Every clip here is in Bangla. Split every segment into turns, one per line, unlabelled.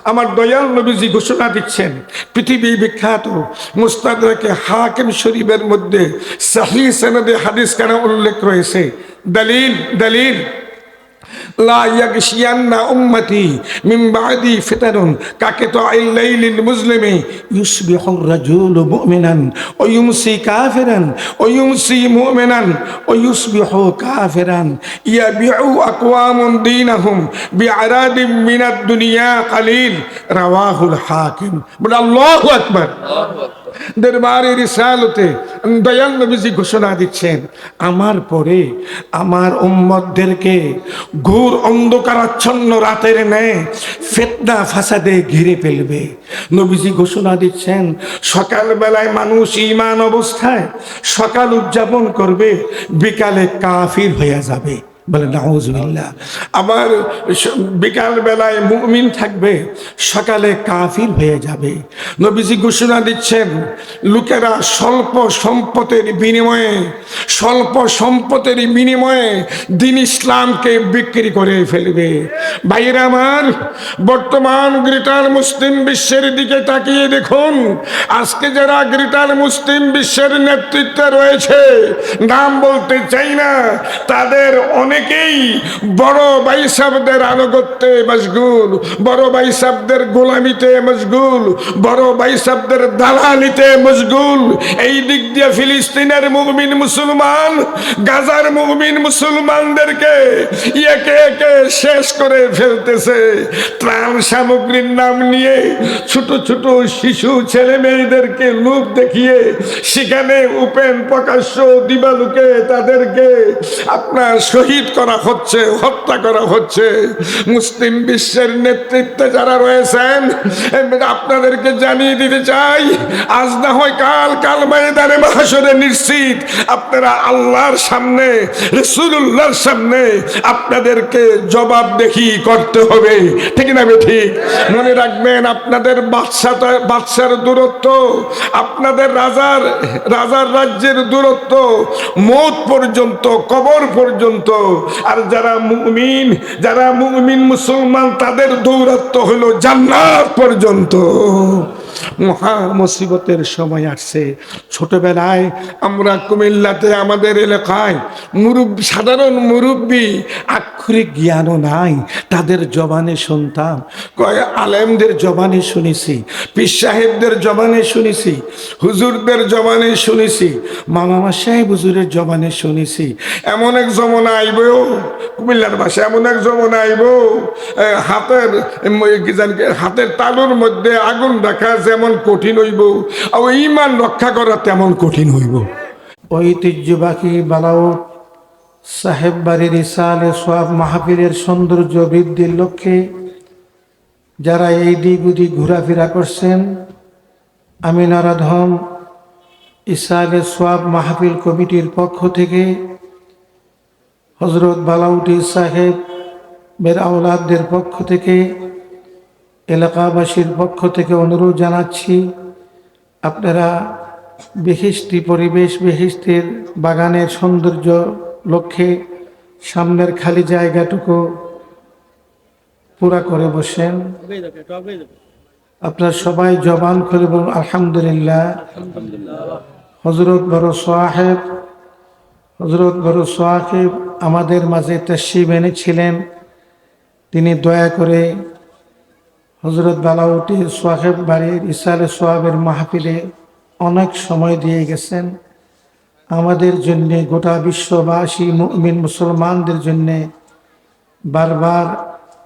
আমার দয়াল নবীজি ঘোষণা দিচ্ছেন, পৃথিবী বিখ্যাত মুস্তাদরাকে হাকিম শরীফের মধ্যে সহিহ সনদে হাদিস কানা উল্লেখ রয়েছে। দলিল দলিল লা ইয়াগশিয়ান্না উম্মতি মিন বাদি ফিতানুন কাকিতাইল লাইলিল মুজলিমি ইউসবিহুর রাজুলু মুমিনান ওয়া ইউমসি কাফিরান ওয়া ইউমসি মুমিনান ওয়া ইউসবিহু কাফিরান ইয়াবিউ আকওয়ামুন দীনাহুম বিআরাদিম মিনাদ দুনিয়া কালিল। রাওয়াহুল হাকিম। বলে আল্লাহু আকবার। দরবারে রিসালতে দয়াল নবীজি ঘোষণা দিচ্ছেন, আমার পরে আমার উম্মতদেরকে ঘোর অন্ধকারাচ্ছন্ন রাতের ন্যায় ফিতনা ফাসাদে ঘিরে ফেলবে। নবীজি ঘোষণা দিচ্ছেন, সকাল বেলায় মানুষ ঈমান অবস্থায় সকাল উদযাপন করবে, বিকালে কাফির হয়ে যাবে। বলে নাউজুবিল্লাহ। আবার বিকাল বেলায় মুমিন থাকবে, সকালে কাফির হয়ে যাবে। নবীজি ঘোষণা দিচ্ছেন, লোকেরা স্বল্প সম্পদের বিনিময়ে দিন ইসলামকে বিক্রি করে ফেলবে। ভাইরা আমার, বর্তমান গ্রেটার মুসলিম বিশ্বের দিকে তাকিয়ে দেখুন, আজকে যারা গ্রেটার মুসলিম বিশ্বের নেতৃত্বে রয়েছে, নাম বলতে চাই না, তাদের অনেকেই বড় ভাই সাহেবদের আনুগত্যে মশগুল, বড় ভাই সাহেবদের গোলামিতে মশগুল, বড় ভাই সাহেবদের দালালিতে মশগুল। এই দিক দিয়ে ফিলিস্তিনের মুমিন মুসলমান গাজার মুমিন মুসলমানদেরকে একে একে শেষ করে ফেলতেছে। ত্রাণ সামগ্রীর নাম নিয়ে ছোট ছোট শিশু ছেলে মেয়েদেরকে লোভ দেখিয়ে সেখানে উপেন প্রকাশ্য দিবালুকে তাদেরকে আপনার শহীদ করা হচ্ছে, হত্যা করা হচ্ছে। মুসলিম বিশ্বের নেতৃত্বে যারা রয়েছেন, আপনাদেরকে জানিয়ে দিতে চাই, আজ না হয় কাল ময়দানে মাহশরে নিশ্চিত আপনারা আল্লাহর সামনে, রাসূলুল্লাহর সামনে আপনাদেরকে জবাবদিহি করতে হবে। ঠিক না ঠিক? মনে রাখবেন, আপনাদের বাদশার দূরত্ব, আপনাদের রাজার রাজ্যের দূরত্ব মওত পর্যন্ত, কবর পর্যন্ত। আর যারা মুমিন মুসলমান, তাদের দৌরাত্ম্য হলো জান্নাত পর্যন্ত। মহা মুসিবতের সময় আসছে। ছোটবেলায় আমরা কুমিল্লাতে আমাদের এলাকায় সাধারণ মুরব্বী, আক্ষরিক জ্ঞানও নাই, তাদের জবানে শুনতাম, কয় আলেমদের জবানে শুনেছি, পীর সাহেবদের জবানে শুনেছি, হুজুরদের জবানে শুনেছি, মামা সাহেব হুজুরের জবানে শুনেছি। এমন এক জমানা আইব, কুমিল্লার ভাষায় এমন এক জমানা আইব, হাতের তালুর মধ্যে আগুন রাখা যেমন কঠিন হইব, আর ঈমান রক্ষা করা তেমন কঠিন হইব। ঐতিহ্যবাহী বালাউট সাহেব বাড়ির ইসালে সোয়াব মাহফিলের সৌন্দর্য বৃদ্ধির লক্ষ্যে যারা এই দিক ওদিক ঘোরাফেরা করছেন, আমি নারাধম ইসালে সোয়াব মাহফিল কমিটির পক্ষ থেকে হজরত বালাউটি সাহেব বের আওলাদদের পক্ষ থেকে, এলাকাবাসীর পক্ষ থেকে অনুরোধ জানাচ্ছি, আপনারা বেহিস্তি পরিবেশ, বেহিস্তের বাগানের সৌন্দর্য লক্ষ্যে সামনের খালি জায়গাটুকু পুরা করে বসেন। আপনারা সবাই জবান করে বলুন আলহামদুলিল্লাহ। হযরত বড় সাহেব আমাদের মাঝে তাশরীফ এনেছিলেন। তিনি দয়া করে হযরত বালাউটি সাহেব বাড়ির ইসালে সোয়াবের মাহফিলে অনেক সময় দিয়ে গেছেন। আমাদের জন্য, গোটা বিশ্ববাসী মুমিন মুসলমানদের জন্য বারবার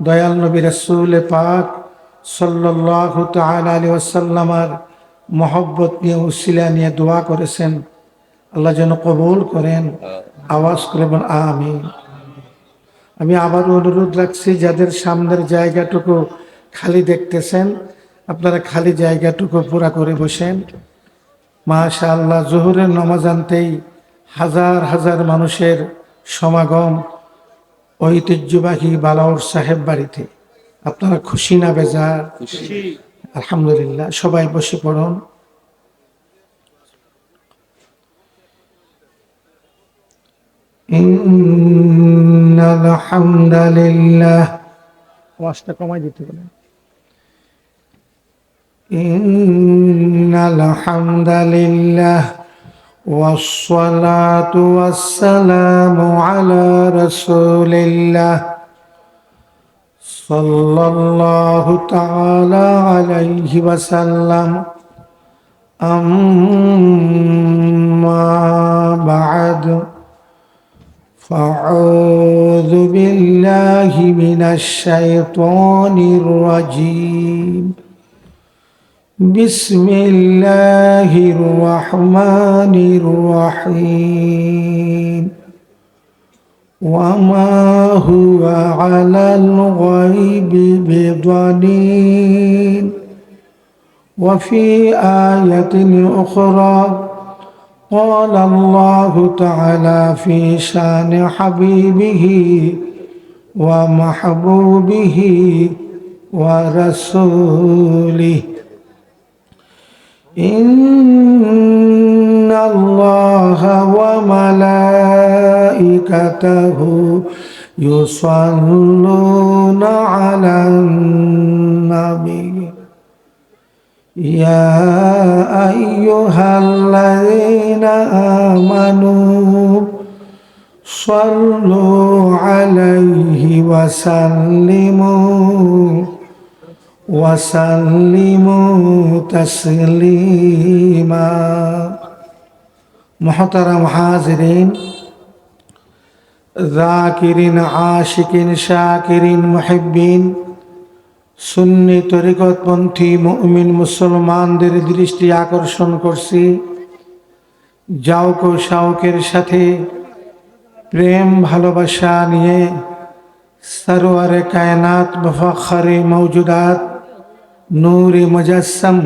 দয়াল নবী রাসূল পাক সাল্লাল্লাহু তাআলা আলাইহি ওয়াসাল্লামের মহব্বত নিয়ে, উসিলা নিয়ে দোয়া করেছেন। আল্লাহ যেন কবুল করেন। আওয়াজ করে বলুন আমিন। আমি আবার অনুরোধ রাখছি, যাদের সামনের জায়গাটুকু খালি দেখতেছেন, আপনারা খালি জায়গাটুকু পুরা করে বসেন। মাশাআল্লাহ, জোহরের নামাজ আনতেই হাজার হাজার মানুষের সমাগম ঐতিহ্যবাহী বালাউট সাহেব বাড়িতে। আপনারা খুশি না বেজার? আলহামদুলিল্লাহ। সবাই বসে পড়ুন। ইন্নাল হামদালিল্লাহ। ওয়াজটা কমাই দিতে বলেন।
إن الحمد لله والصلاة والسلام على رسول الله صلى الله تعالى عليه وسلم أما بعد فأعوذ بالله من الشيطان الرجيم بسم الله الرحمن الرحيم وما هو على الغيب بضنين وفي آية أخرى قال الله تعالى في شان حبيبه ومحبوبه ورسوله إن الله وملائكته يصلون على النبي يا أيها الذين آمنوا صلوا عليه وسلموا تسليما محترم حاضرين ذاكرين عاشقين شاكرين محبين সুন্নি তরিকতপন্থী মুমিন মুসলমানদের দৃষ্টি আকর্ষণ করছি জাওক শাওকের সাথে প্রেম ভালোবাসা নিয়ে সরওয়ারে কায়নাত মুফাখরে মৌজুদাত নূরে মুজাসসম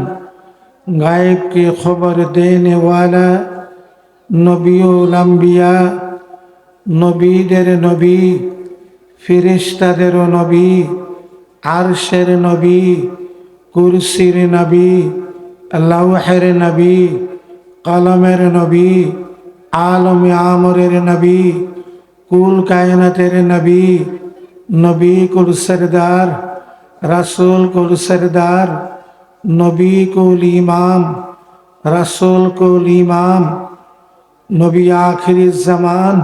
গায়ব की खबर देने वाला নবীউল আম্বিয়া নবীদের নবী ফেরেশতাদের নবী আরশের নবী কুরসির নবী লাওহের নবী কলমের নবী আলমে আমরের নবী কুল কায়নাতের নবী নবী কুল সরদার রাসূল কুল সরদার নবী কুল ইমাম রাসূল কুল ইমাম নবী আখিরি জামান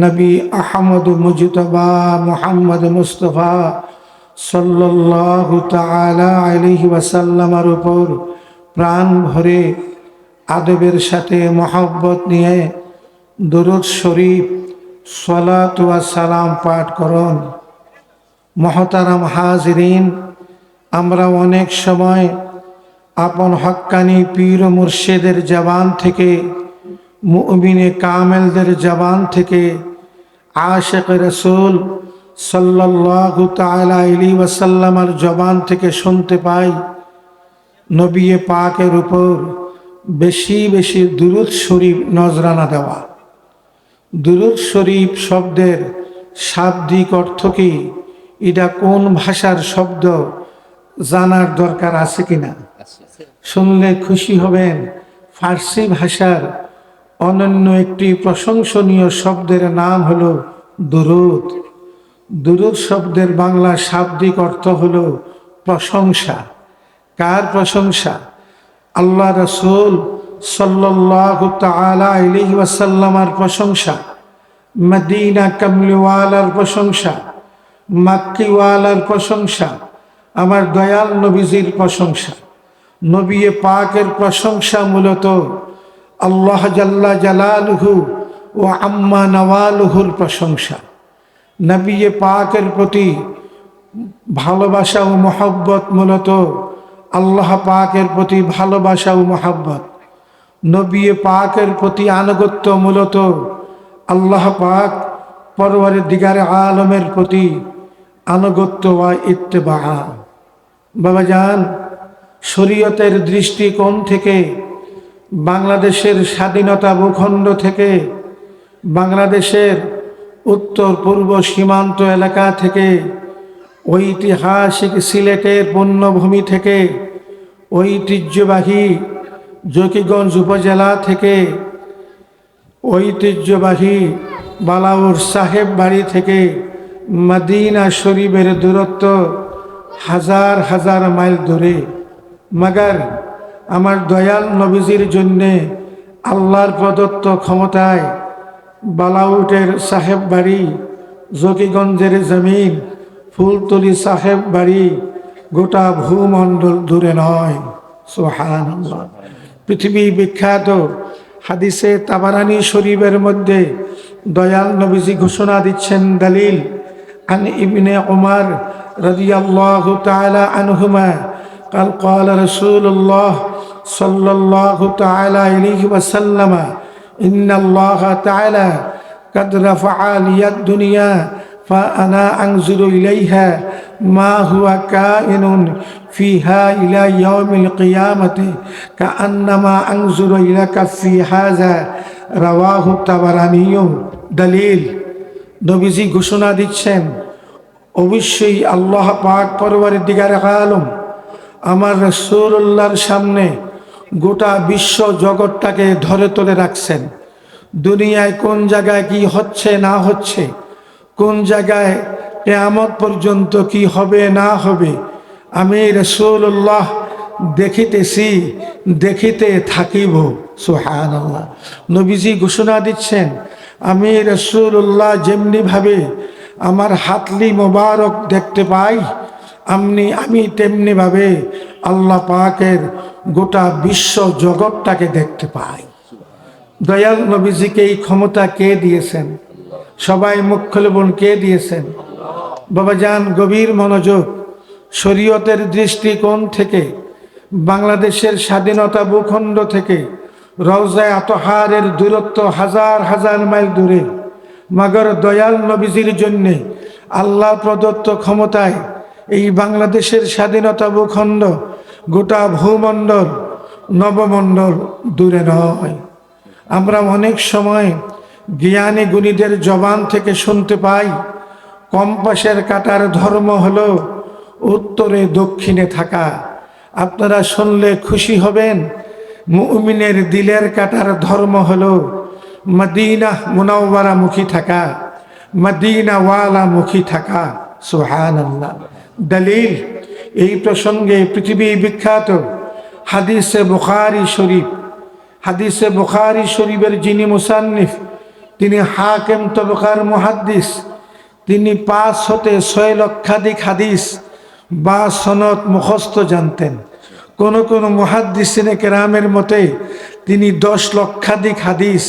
নবী আহমদ মুজতবা মুহাম্মদ মুস্তফা সাল্লাল্লাহু তাআলা আলাইহি ওয়াসাল্লামের উপর প্রাণ ভরে আদবের সাথে মহব্বত নিয়ে দুরূদ শরীফ সালাত ওয়া সালাম পাঠ করুন। মুহতারাম হাজিরিন, আমরা অনেক সময় আপন হক্কানি পীর ও মুর্শিদের জবান থেকে, মুমিনে কামেলদের জবান থেকে, আশিক রাসূল সাল্লাল্লাহু তাআলা আলাইহি ওয়াসাল্লামের জবান থেকে শুনতে পাই নবী পাকের উপর বেশি বেশি দুরূদ শরীফ নজরানা দেওয়া। দুরূদ শরীফ শব্দের শাব্দিক অর্থ কি, এটা কোন ভাষার শব্দ জানার দরকার আছে কিনা? শুনলে খুশি হবেন। ফার্সি ভাষার অনন্য একটি প্রশংসনীয় শব্দের নাম হলো দুরূদ। দুরূদ শব্দের বাংলা শাব্দিক অর্থ হলো প্রশংসা। কার প্রশংসা? আল্লাহ রাসূল সাল্লাল্লাহু তাআলা আলাইহি ওয়াসাল্লামের প্রশংসা, মদিনা কামলিওয়ালার প্রশংসা, মাক্কিওয়ালার প্রশংসা, আমার দয়াল নবীজির প্রশংসা। নবী পাকের প্রশংসা মূলত আল্লাহ জাল্লা জালালুহু ও আম্মা নওয়ালুহুর প্রশংসা। নবী পাকের প্রতি ভালোবাসা ও মহব্বত মূলত আল্লাহ পাকের প্রতি ভালোবাসা ও মহব্বত। নবী পাকের প্রতি আনুগত্য মূলত আল্লাহ পাক পরওয়ারদিগারে আলমের প্রতি আনুগত্য ওয়া ইত্তেবা। বাবাজান, শরীয়তের দৃষ্টিকোণ থেকে বাংলাদেশের স্বাধীনতা ভূখণ্ড থেকে, বাংলাদেশের উত্তর পূর্ব সীমান্ত এলাকা থেকে, ঐতিহাসিক সিলেটের পুণ্যভূমি থেকে, ঐতিহ্যবাহী জকিগঞ্জ উপজেলা থেকে, ঐতিহ্যবাহী বালাউর সাহেব বাড়ি থেকে মদিনা শরীফের দূরত্ব হাজার হাজার মাইল দূরে। মাগার আমার দয়াল নবীজির জন্যে আল্লাহর প্রদত্ত ক্ষমতায় বালাউটের সাহেব বাড়ি, জকিগঞ্জের জমিন, ফুলতলি সাহেব বাড়ি, গোটা ভূমণ্ডল দূরে নয়। সুবহানাল্লাহ। পৃথিবী বিখ্যাত হাদিসে তাবারানী শরীফের মধ্যে দয়াল নবীজি ঘোষণা দিচ্ছেন, দলিল আন ইবনে উমর রাদিয়াল্লাহু তাআলা আনহুমা قال قال رسول الله صلى الله تعالى عليه وسلم إن الله تعالى قد رفع لي الدنيا فأنا أنظر إليها ما هو كائن فيها إلى يوم القيامة كأنما أنظر إلى كفي هذا رواه الطبراني। দলিল, নবীজি ঘোষণা দিচ্ছেন অবশ্যই আল্লাহ পাক পরওয়ারদিগার আলম আমার রাসূলুল্লাহর সামনে গোটা বিশ্ব জগৎটাকে ধরে তুলে রাখছেন। দুনিয়ায় কোন জায়গায় কি হচ্ছে না হচ্ছে, কোন জায়গায় কিয়ামত পর্যন্ত কি হবে না হবে, আমি রাসূলুল্লাহ দেখিতেছি, দেখিতে থাকিব। সুবহানাল্লাহ। নবীজি ঘোষণা দিচ্ছেন আমি রাসূলুল্লাহ যেমনি ভাবে আমার হাতলি মোবারক দেখতে পাই, আমি তেমনি ভাবে আল্লাহ পাকের গোটা বিশ্ব জগৎটাকে দেখতে পাই। দয়াল নবীজিকে এই ক্ষমতা কে দিয়েছেন? সবাই মুখ খুলে বলুন, কে দিয়েছেন? বাবাজান, গভীর মনোযোগ। শরীয়তের দৃষ্টিকোণ থেকে বাংলাদেশের স্বাধীনতা ভূখণ্ড থেকে রওজায়ে আতহারের দূরত্ব হাজার হাজার মাইল দূরে, মাগর দয়াল নবীজির জন্যে আল্লাহ প্রদত্ত ক্ষমতায় এই বাংলাদেশের স্বাধীনতা ভূখণ্ড গোটা ভূমণ্ডল নবমণ্ডল দূরে নয়। আমরা অনেক সময় জ্ঞানী গুণীদের জবান থেকে শুনতে পাই কম্পাসের কাঁটার ধর্ম হলো উত্তরে দক্ষিণে থাকা। আপনারা শুনলে খুশি হবেন, মুমিনের দিলের কাঁটার ধর্ম হলো মদিনা মুনাওয়ারা মুখী থাকা, মদিনা ওয়ালা মুখী থাকা। সুবহানাল্লাহ। দলিল, এই প্রসঙ্গে পৃথিবী বিখ্যাত হাদিসে বুখারী শরীফ, হাদিসে বুখারী শরীফের যিনি মুসান্নিফ তিনি হাকিম তবকার মুহাদ্দিস, তিনি 5 হতে 6 লক্ষাধিক হাদিস বা সনদ মুখস্থ জানতেন। কোন কোন মুহাদ্দিসিনে কেরামের মতে তিনি 10 লক্ষাধিক হাদিস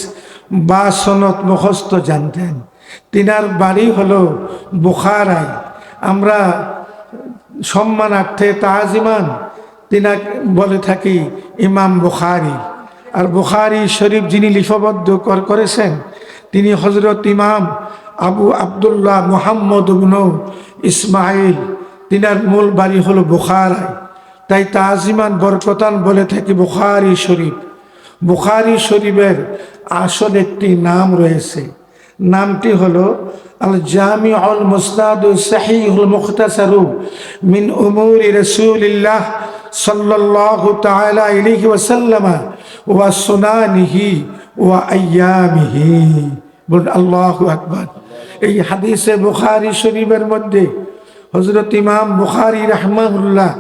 বা সনদ মুখস্থ জানতেন। তিনার বাড়ি হলো বুখারায়। আমরা সম্মানার্থে তাজিমান তিনা বলে থাকি ইমাম বুখারী। আর বুখারী শরীফ যিনি লিপিবদ্ধ করেছেন তিনি হযরত ইমাম আবু আব্দুল্লাহ মুহাম্মদ ইবনে ইসমাইল। তিনার মূল বাড়ি হলো বুখারায়, তাই তাজিমান বরকতান বলে থাকি বুখারী শরীফ। বুখারী শরীফের আসল একটি নাম রয়েছে, নামটি হলো আল জামিউল মুসনাদুস সহিহুল মুখতাসারু মিন উমুরি রাসূলিল্লাহ সাল্লাল্লাহু তাআলা আলাইহি ওয়াসাল্লাম ওয়া সুনানিহি ওয়া আইয়ামিহি। বলুন আল্লাহু আকবার। এই হাদিসে বুখারী শরীফের মধ্যে হযরত ইমাম বুখারী রাহমাহুল্লাহ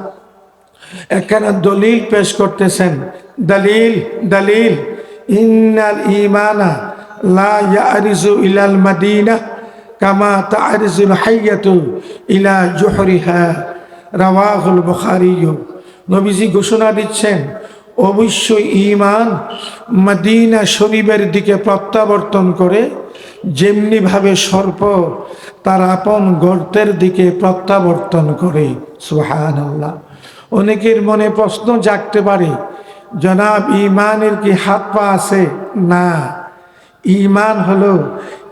এখানে দলিল পেশ করতেছেন। দলিল, দলিল, ইন্নাল ঈমানা লা ইয়ারিজু ইলাল মাদিনা কামা তারিজুল হাইয়াতু ইলা জুহরিহা, রাওয়াহুল বুখারী। নবীজি ঘোষণা দিচ্ছেন অবশ্যই ঈমান মদিনা শরীফের দিকে প্রত্যাবর্তন করে যেমনি ভাবে সর্প তার আপন গর্তের দিকে প্রত্যাবর্তন করে। সুবহানাল্লাহ। অনেকের মনে প্রশ্ন জাগতে পারে, জনাব ঈমানের কি হাত পা আছে? না, ঈমান হলো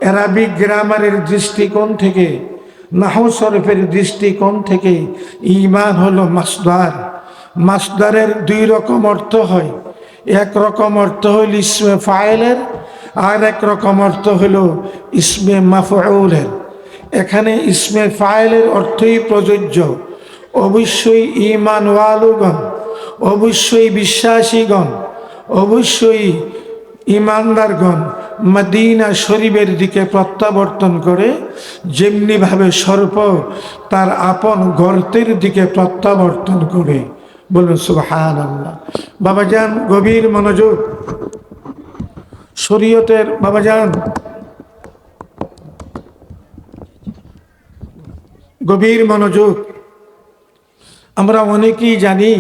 আরবিক গ্রামারের দৃষ্টিকোণ থেকে, নাহু শরীফের দৃষ্টিকোণ থেকে ঈমান হলো মাসদার। মাসদারের 2 রকম অর্থ হয়। এক রকম অর্থ হইল ইসমে ফাইলের, আর এক রকম অর্থ হলো ইসমে মাফউলের। এখানে ইসমে ফাইলের অর্থই প্রযোজ্য। অবশ্যই ঈমানওয়ালুগণ, অবশ্যই বিশ্বাসীগণ, অবশ্যই ঈমানদারগণ মদিনা শরীফের দিকে প্রত্যাবর্তন করে যেমনি ভাবে সর্প তার আপন গর্তের দিকে প্রত্যাবর্তন করে। বলুন সুবহানাল্লাহ। বাবাজান গভীর মনোযোগ, শরীয়তের বাবাজান গভীর মনোযোগ। আমরা অনেকেই জানি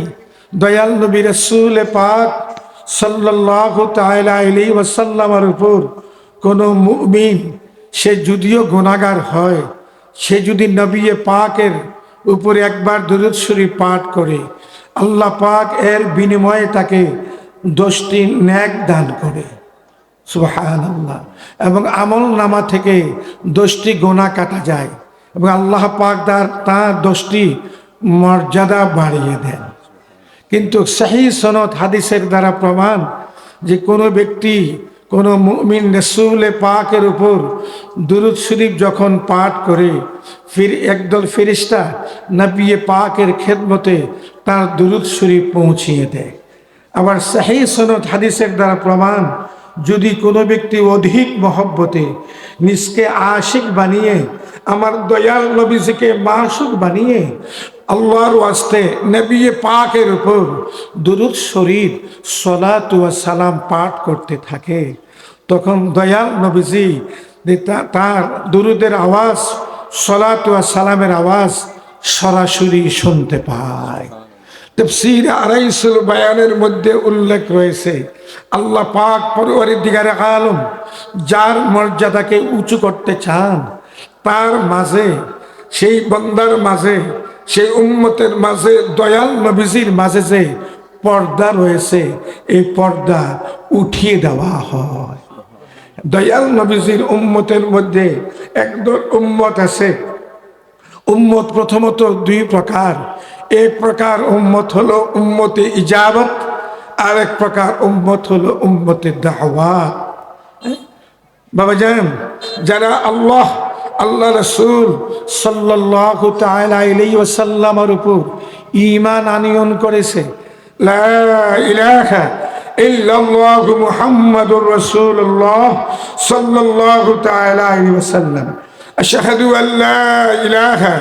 দয়াল নবী রাসূল পাক সাল্লাল্লাহু তাআলা আলাইহি ওয়াসাল্লামের উপর কোনো মুমিন সে যদিও গুনাহগার হয়, সে যদি নবী পাকের উপরে একবার দুরূদ শরীফ পাঠ করে, আল্লাহ পাক এর বিনিময়ে তাকে 10টি নেক দান করে, সুবহানাল্লাহ। এবং আমল নামা থেকে 10টি গুনাহ কাটা যায় এবং আল্লাহ পাক তার 10টি মর্যাদা বাড়িয়ে দেন। কিন্তু সহিহ সনদ হাদিসের দ্বারা প্রমাণ যে কোনো ব্যক্তি কোনো মুমিন রাসূল পাকের উপর দুরূদ শরীফ যখন পাঠ করে, একদল ফেরেশতা নবী পাকের খেদমতে তার দুরূদ শরীফ পৌঁছিয়ে দেয়। আবার সহিহ সনদ হাদিসের দ্বারা প্রমাণ, যদি কোনো ব্যক্তি অধিক মহব্বতে নিজকে আশিক বানিয়ে আমার দয়াল নবীজিকে মাশুক বানিয়ে আল্লাহর ওয়াস্তে নবী পাকের উপর দুরূদ শরীফ সালাতু ওয়া সালাম পাঠ করতে থাকে, তখন দয়াল নবীজি তার দুরূদের আওয়াজ, সালাতু ওয়া সালামের আওয়াজ সরাসরি শুনতে পায়। তাফসীর আরাইসুল বায়ানের মধ্যে উল্লেখ রয়েছে, আল্লাহ পাক পরওয়ারদিগারে আলম যার মর্যাদাকে উঁচু করতে চান, তার মাঝে, সেই বান্দার মাঝে, সেই উম্মতের মাঝে, দয়াল নবীজির মাঝে যে পর্দা রয়েছে, এই পর্দা উঠিয়ে দেওয়া হয়। দয়াল নবীজির উম্মতের মধ্যে একদল উম্মত আছে। উম্মত প্রথমত 2 প্রকার। এক প্রকার উম্মত হলো উম্মতে ইজাবত, আর এক প্রকার উম্মত হলো উম্মতে দাওয়াত। বাবাজান, যারা আল্লাহ রাসূল সাল্লাল্লাহু তাআলা আলাইহি ওয়াসাল্লামের উপর ঈমান আনয়ন করেছে, লা ইলাহা ইল্লাল্লাহু মুহাম্মাদুর রাসূলুল্লাহ সাল্লাল্লাহু তাআলা আলাইহি ওয়াসাল্লাম, আশহাদু আল্লা ইলাহা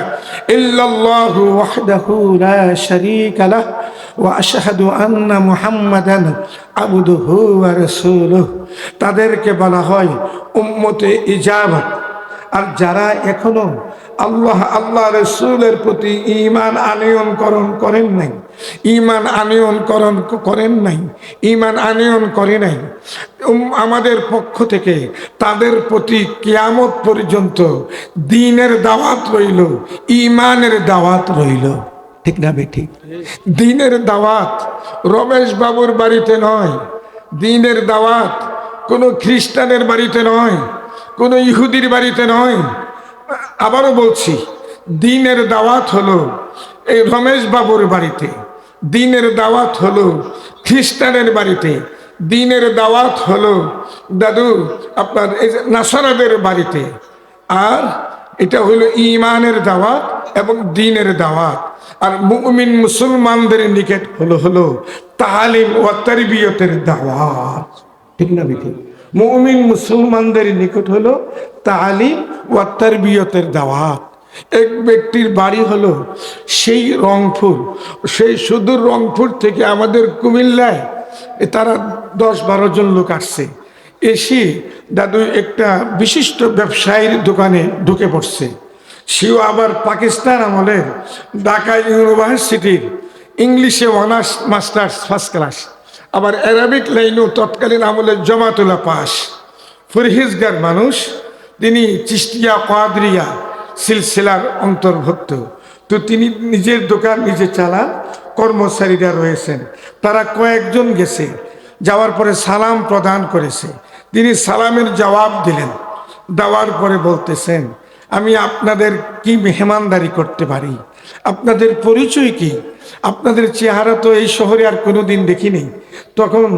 ইল্লাল্লাহু ওয়াহদাহু লা শারীকা লাহু ওয়া আশহাদু আন্না মুহাম্মাদান আবদুহু ওয়া রাসূলুহু, তাদেরকে বলা হয় উম্মতে ইজাবত। আর যারা এখনো আল্লাহ রাসূলের প্রতি ঈমান আনয়নকরণ করেন নাই, ঈমান আনয়ন করে নাই, আমাদের পক্ষ থেকে তাদের প্রতি কিয়ামত পর্যন্ত দ্বীনের দাওয়াত রইল, ঈমানের দাওয়াত রইল। ঠিক না বেঠিক? দ্বীনের দাওয়াত রমেশ বাবুর বাড়িতে নয়, দ্বীনের দাওয়াত কোনো খ্রিস্টানের বাড়িতে নয়, কোনো ইহুদির বাড়িতে নয়। আবারও বলছি, দ্বীনের দাওয়াত হলো এই রমেশ বাবুর বাড়িতে, দ্বীনের দাওয়াত হলো খ্রিস্টানের বাড়িতে, দ্বীনের দাওয়াত হলো দাদু আপনার এই নাসারাদের বাড়িতে। আর এটা হলো ঈমানের দাওয়াত এবং দ্বীনের দাওয়াত। আর মুমিন মুসলমানদের নিকট হলো তালিম ও তারবিয়তের দাওয়াত। ঠিক না বেঠিক? মুমিন মুসলমানদের নিকট হলো তালিম ও তারবিয়তের দাওয়াত। এক ব্যক্তির বাড়ি হলো সেই রংপুর, সেই সুদূর রংপুর থেকে আমাদের কুমিল্লায় তারা 10-12 জন লোক আসছে। এসে দাদু একটা বিশিষ্ট ব্যবসায়ীর দোকানে ঢুকে পড়ছে। সেও আবার পাকিস্তান আমলের ঢাকা ইউনিভার্সিটির ইংলিশে অনার্স মাস্টার্স ফার্স্ট ক্লাস, আবার অ্যারাবিক লাইনও তৎকালীন আমলে জমাতুল্লাহ পাস, ফরহিজগার মানুষ। তিনি চিশতিয়া কাদরিয়া সিলসিলার অন্তর্ভুক্ত। তো তিনি নিজের দোকান নিজে চালান, কর্মচারীরা রয়েছেন, তারা কয়েকজন গেছে, যাওয়ার পরে সালাম প্রদান করেছে। তিনি সালামের জবাব দিলেন, দেওয়ার পরে বলতেছেন, আমি আপনাদের কি মেহমানদারি করতে পারি, আপনাদের পরিচয় কি, আপনাদের চেহারা তো এই শহরে আর কোনোদিন দেখিনি। তখন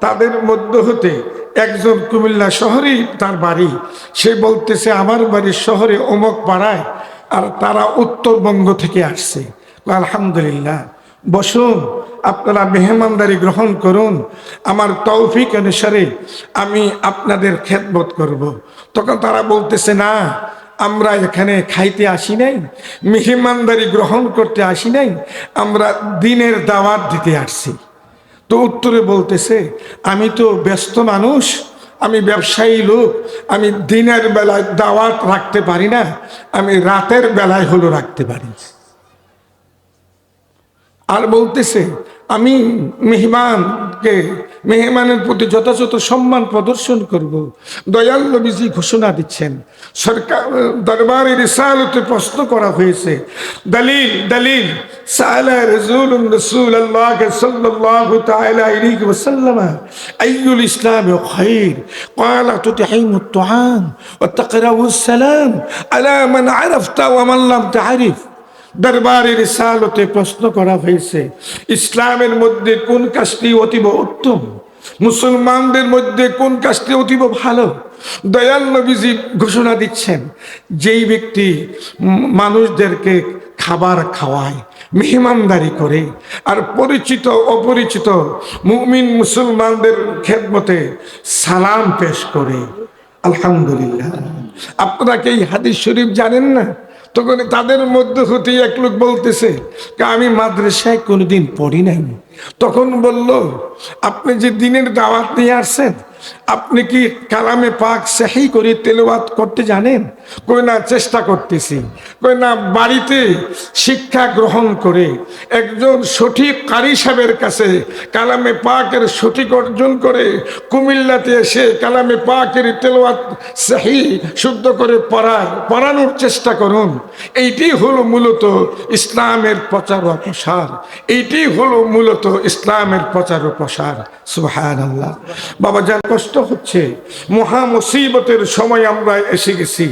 তাদের মধ্য হতে একজন কুমিল্লা শহরেই তার বাড়ি, সে বলতেছে আমার বাড়ির শহরে অমুক পাড়ায়, আর তারা উত্তরবঙ্গ থেকে আসছে। আলহামদুলিল্লাহ, বসুন, আপনারা মেহমানদারি গ্রহণ করুন, আমার তৌফিক অনুসারে আমি আপনাদের খেদমত করব। তখন তারা বলতেছে, না, আমরা এখানে খাইতে আসি নাই, মেহমানদারি গ্রহণ করতে আসি নাই, আমরা দিনের দাওয়াত দিতে আসছি। তো উত্তরে বলতেছে, আমি তো ব্যস্ত মানুষ, আমি ব্যবসায়ী লোক, আমি দিনের বেলায় দাওয়াত রাখতে পারি না, আমি রাতের বেলায় হলো রাখতে পারি। আর বলতেছে, আমি মেহমানের প্রতি যথাযথ সম্মান প্রদর্শন করব। দয়াল নবীজি ঘোষণা দিচ্ছেন, সরকার দরবারে রিসালতে প্রশ্ন করা হয়েছে, দলিল দলিল সাআলা রাসূলুন রাসূলুল্লাহ সাল্লাল্লাহু তাআলা আলাইহি ওয়াসাল্লাম আইয়ুল ইসলাম খায়র ক্বালা তুতঈমুত তুআম ওয়া তাকরাউস সালাম আলা মান আরাফতা ওয়া মান লাম তা'রিফ। দরবারে রিসালতে প্রশ্ন করা হয়েছে, ইসলামের মধ্যে কোন কাজটি অতীব উত্তম, মুসলমানদের মধ্যে কোন কাজটি অতীব ভালো? দয়াল নবীজি ঘোষণা দিচ্ছেন, যেই ব্যক্তি মানুষদেরকে খাবার খাওয়ায়, মেহমানদারি করে, আর পরিচিত অপরিচিত মুমিন মুসলমানদের খেদমতে সালাম পেশ করে। আলহামদুলিল্লাহ। আপনারা কি এই হাদিস শরীফ জানেন না? তখন তাদের মধ্যে হতে এক লোক বলতেছে, আমি মাদ্রাসায় কোনোদিন পড়ি নাই। তখন বলল, আপনি যে দিনের দাওয়াত নিয়ে আসছেন, আপনি কি কালামে পাক সহি করে তেলাওয়াত করতে জানেন? কই না, চেষ্টা করতেছি। কই না, বাড়িতে শিক্ষা গ্রহণ করে একজন সঠিক কারি সাহেবের কাছে কালামে পাকের সঠিক অর্জন করে কুমিল্লাতে এসে কালামে পাকের তেলাওয়াত সহি শুদ্ধ করে পড়ানোর চেষ্টা করুন। এইটি হলো মূলত ইসলামের প্রচার ও প্রসার। এইটি হলো মূলত ইসলামের প্রচার ও প্রসার। সুবহানাল্লাহ। বাবা, যার কষ্ট হচ্ছে, মহা মুসিবতের সময় আমরা এসে গেছি।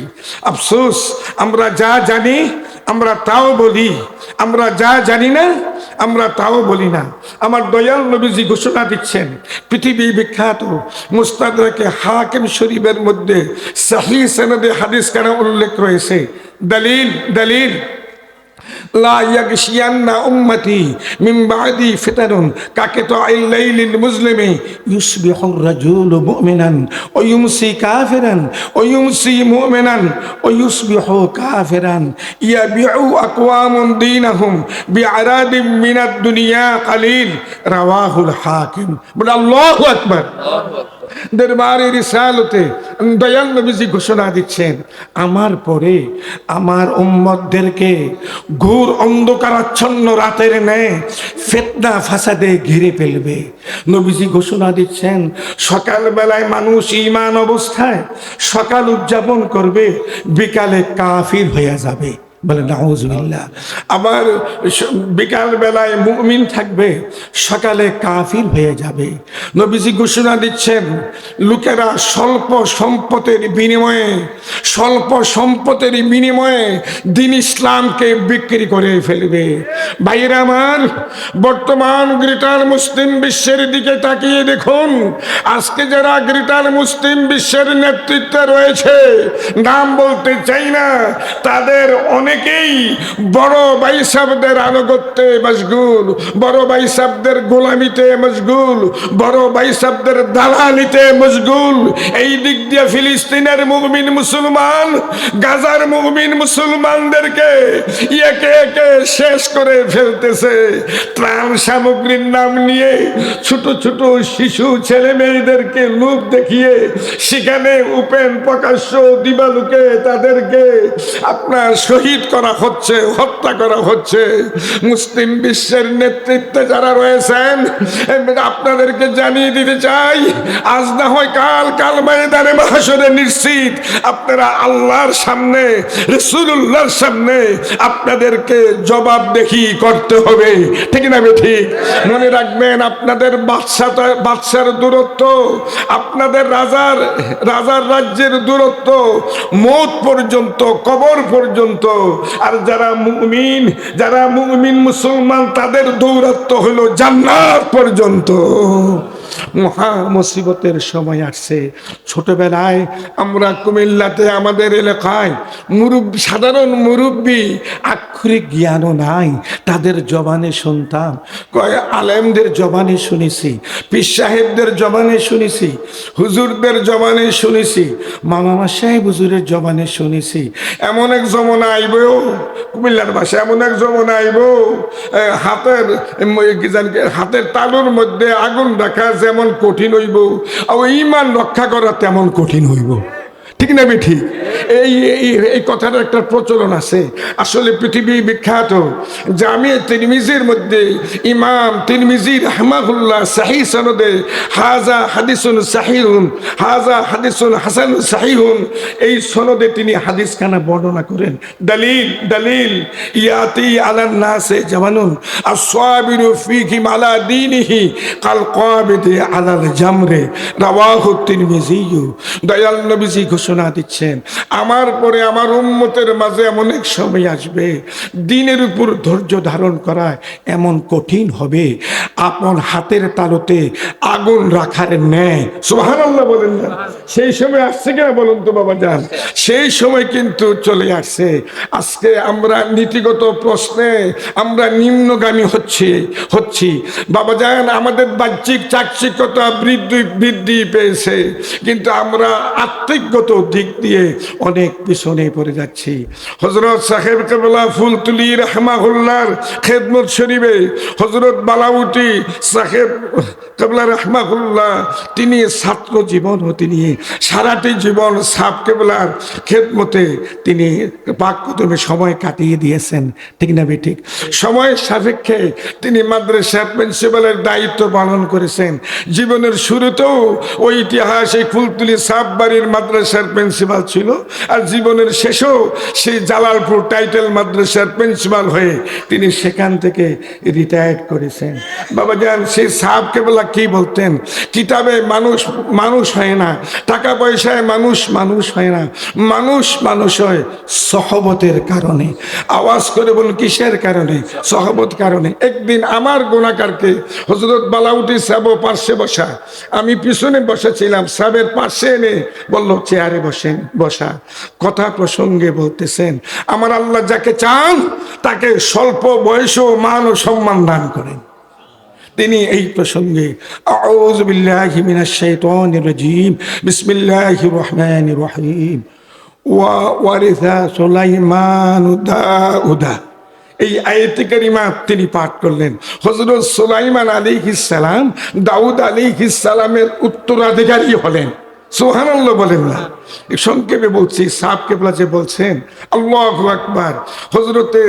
আফসোস, আমরা যা জানি আমরা তাও বলি, আমরা যা জানি না আমরা তাও বলি না। আমার দয়াল নবীজি ঘোষণা দিচ্ছেন, পৃথিবী বিখ্যাত মুস্তাদরাকে হাকিম শরীফের মধ্যে সহিহ সনদে হাদিস কানা উল্লেখ রয়েছে, দলিল দলিল লা ইয়াগশিয়ান্না উম্মতি মিন বাদি ফিতানুন কাকিতাইল লাইলিল মুজলিমি ইউসবিহুর রাজুলু মুমিনান ওয়া ইউমসি কাফিরান ওয়া ইউমসি মুমিনান ওয়া ইউসবিহু কাফিরান ইয়াবিউ আকওয়ামুন দীনাহুম বিআরাদিম মিনাদ দুনিয়া কালিল। রাওয়াহুল হাকিম। বলে আল্লাহু আকবার। দরবারে রিসালতে দয়াল নবীজি ঘোষণা দিচ্ছেন, আমার পরে আমার উম্মতদেরকে ঘোর অন্ধকারাচ্ছন্ন রাতের ন্যায় ফিতনা ফাসাদে ঘিরে ফেলবে। নবীজি ঘোষণা দিচ্ছেন, সকাল বেলায় মানুষ ঈমান অবস্থায় সকাল উদযাপন করবে, বিকালে কাফির হয়ে যাবে। বলে নাউজুবিল্লাহ। আবার বিকাল বেলায় মুমিন থাকবে, সকালে কাফির হয়ে যাবে। নবীজি ঘোষণা দিচ্ছেন, লোকেরা স্বল্প সম্পদের বিনিময়ে দিন ইসলামকে বিক্রি করে ফেলবে। ভাইরা আমার, বর্তমান গ্রেটার মুসলিম বিশ্বের দিকে তাকিয়ে দেখুন, আজকে যারা গ্রেটার মুসলিম বিশ্বের নেতৃত্বে রয়েছে, নাম বলতে চাই না, তাদের অনেকেই বড় ভাই সাহেবদের আনুগত্যে মশগুল, বড় ভাই সাহেবদের গোলামিতে মশগুল, বড় ভাই সাহেবদের দালালিতে মশগুল। এই দিক দিয়ে ফিলিস্তিনের মুমিন মুসলমান গাজার মুমিন মুসলমানদেরকে একে একে শেষ করে ফেলতেছে। ত্রাণ সামগ্রীর নাম নিয়ে ছোট ছোট শিশু ছেলে মেয়েদেরকে লোভ দেখিয়ে সেখানে উপেন প্রকাশ্য দিবালুকে তাদেরকে আপনার শহীদ করা হচ্ছে, হত্যা করা হচ্ছে। মুসলিম বিশ্বের নেতৃত্বে যারা রয়েছেন, আপনাদেরকে জানিয়ে দিতে চাই, আজ না হয় কাল ময়দানে মাহশরে নিশ্চিত আপনারা আল্লাহর সামনে, রাসূলুল্লাহর সামনে আপনাদেরকে জবাবদিহি করতে হবে। ঠিক না? ঠিক। মনে রাখবেন, আপনাদের বাদশার দূরত্ব, আপনাদের রাজার রাজ্যের দূরত্ব মওত পর্যন্ত, কবর পর্যন্ত। আর যারা মুমিন মুসলমান, তাদের দৌরাত্ম্য হলো জান্নাত পর্যন্ত।
মহা মুসিবতের সময় আসছে। ছোটবেলায় আমরা কুমিল্লাতে আমাদের এলাকায় সাধারণ মুরব্বী আক্ষরিক জ্ঞানও নাই, তাদের জবানে শুনতাম, কয় আলেমদের জবানে শুনেছি, পীর সাহেবদের জবানে শুনেছি, হুজুরদের জবানে শুনেছি, মামা সাহেব হুজুরের জবানে শুনেছি, এমন এক জমানা আইব, কুমিল্লার ভাষায় এমন এক জমানা আইব, হাতের তালুর মধ্যে আগুন রাখা যেমন কঠিন হইব, আর ঈমান রক্ষা করা তেমন কঠিন হইব। ঠিক না ঠিক? এই কথার একটা প্রচলন আছে। আসলে পৃথিবী বিখ্যাত জামিয়া তিরমিজির মধ্যে ইমাম তিরমিজি রাহমাহুল্লাহ সহিহ সনদে হাজা হাদিসুন সাহিহুন, হাজা হাদিসুন হাসান সাহিহুন, এই সনদে তিনি হাদিসখানা বর্ণনা করেন। দলিল দলিল ইয়াতি আলান নাসে জামানুন আসসাবিরু ফীহিম আলা দীনিহি কাল কাবিদি আলাল জামরে, রাওয়াহু তিরমিজি। দয়াল নবীজি ঘোষণা দিচ্ছেন, আমার পরে আমার উম্মতের মাঝে এমন এক সময় আসবে, দিনের উপর ধৈর্য ধারণ করা এমন কঠিন হবে, আপন হাতের তালুতে আগুন রাখার ন্যায়। সুবহানাল্লাহ বলেন না? সেই সময় আসছে কিনা বলুন তো বাবা যান? সেই সময় কিন্তু চলে আসছে। আজকে আমরা নীতিগত প্রশ্নে আমরা নিম্নগামী হচ্ছি বাবা যান। আমাদের বাহ্যিক চাকচিক্যতা বৃদ্ধি পেয়েছে, কিন্তু আমরা আত্মিকগত দিক দিয়ে অনেক পিছনে পড়ে যাচ্ছি। হযরত সাহেব কেবলা ফুলতুলি রাহমাহুল্লাহর খেদমত শরীফে হযরত বালাউটি সাহেব কেবলা রাহমাহুল্লাহ, তিনি ছাত্র জীবন হতে নিয়ে সারাটি জীবন সাহেব কেবলার খেদমতে তিনি পাক কদমে সময় কাটিয়ে দিয়েছেন। ঠিক না ঠিক? সময়ের সাপেক্ষে তিনি মাদ্রাসার প্রিন্সিপালের দায়িত্ব পালন করেছেন। জীবনের শুরুতেও ওই ইতিহাসে ফুলতুলি সাহেব বাড়ির মাদ্রাসার প্রিন্সিপাল ছিল, আর জীবনের শেষেও সেই জালালপুর টাইটেল মাদ্রাসার প্রিন্সিপাল হয়ে তিনি সেখান থেকে রিটায়ার্ড করেছেন। বাবা যান, সেই সাহেব কেবলা কি বলতেন, কিতাবে মানুষ মানুষ হয় না, টাকা পয়সায় মানুষ হয় না, মানুষ হয় সহবতের কারণে। আওয়াজ করে বলুন কিসের কারণে? সহবত কারণে। একদিন আমার গুনাহগারকে হযরত বালাউটি সাহেব পার্শ্বে বসা, আমি পিছনে বসেছিলাম, সাহেবের পাশে এনে বলল চেয়ারে বসা। কথা প্রসঙ্গে বলতেছেন, আমার আল্লাহ যাকে চান তাকে স্বল্প বয়সেও মান ও সম্মান দান করেন। তিনি এই প্রসঙ্গে আউযু বিল্লাহি মিনাশ শাইতানির রাজীম, বিসমিল্লাহির রহমানির রহিম, ওয়া ওয়ারিসা সুলাইমান দাউদা, এই আয়াতে কারিমা তিনি পাঠ করলেন। হযরত সুলাইমান আলাইহিস সালাম দাউদ আলাইহিস সালামের উত্তরাধিকারী হলেন। সুবহানাল্লাহ বলেন না? সংক্ষেপে বলছি, সাহেব কেবলা যে বলছেন আল্লাহু আকবার, হযরতে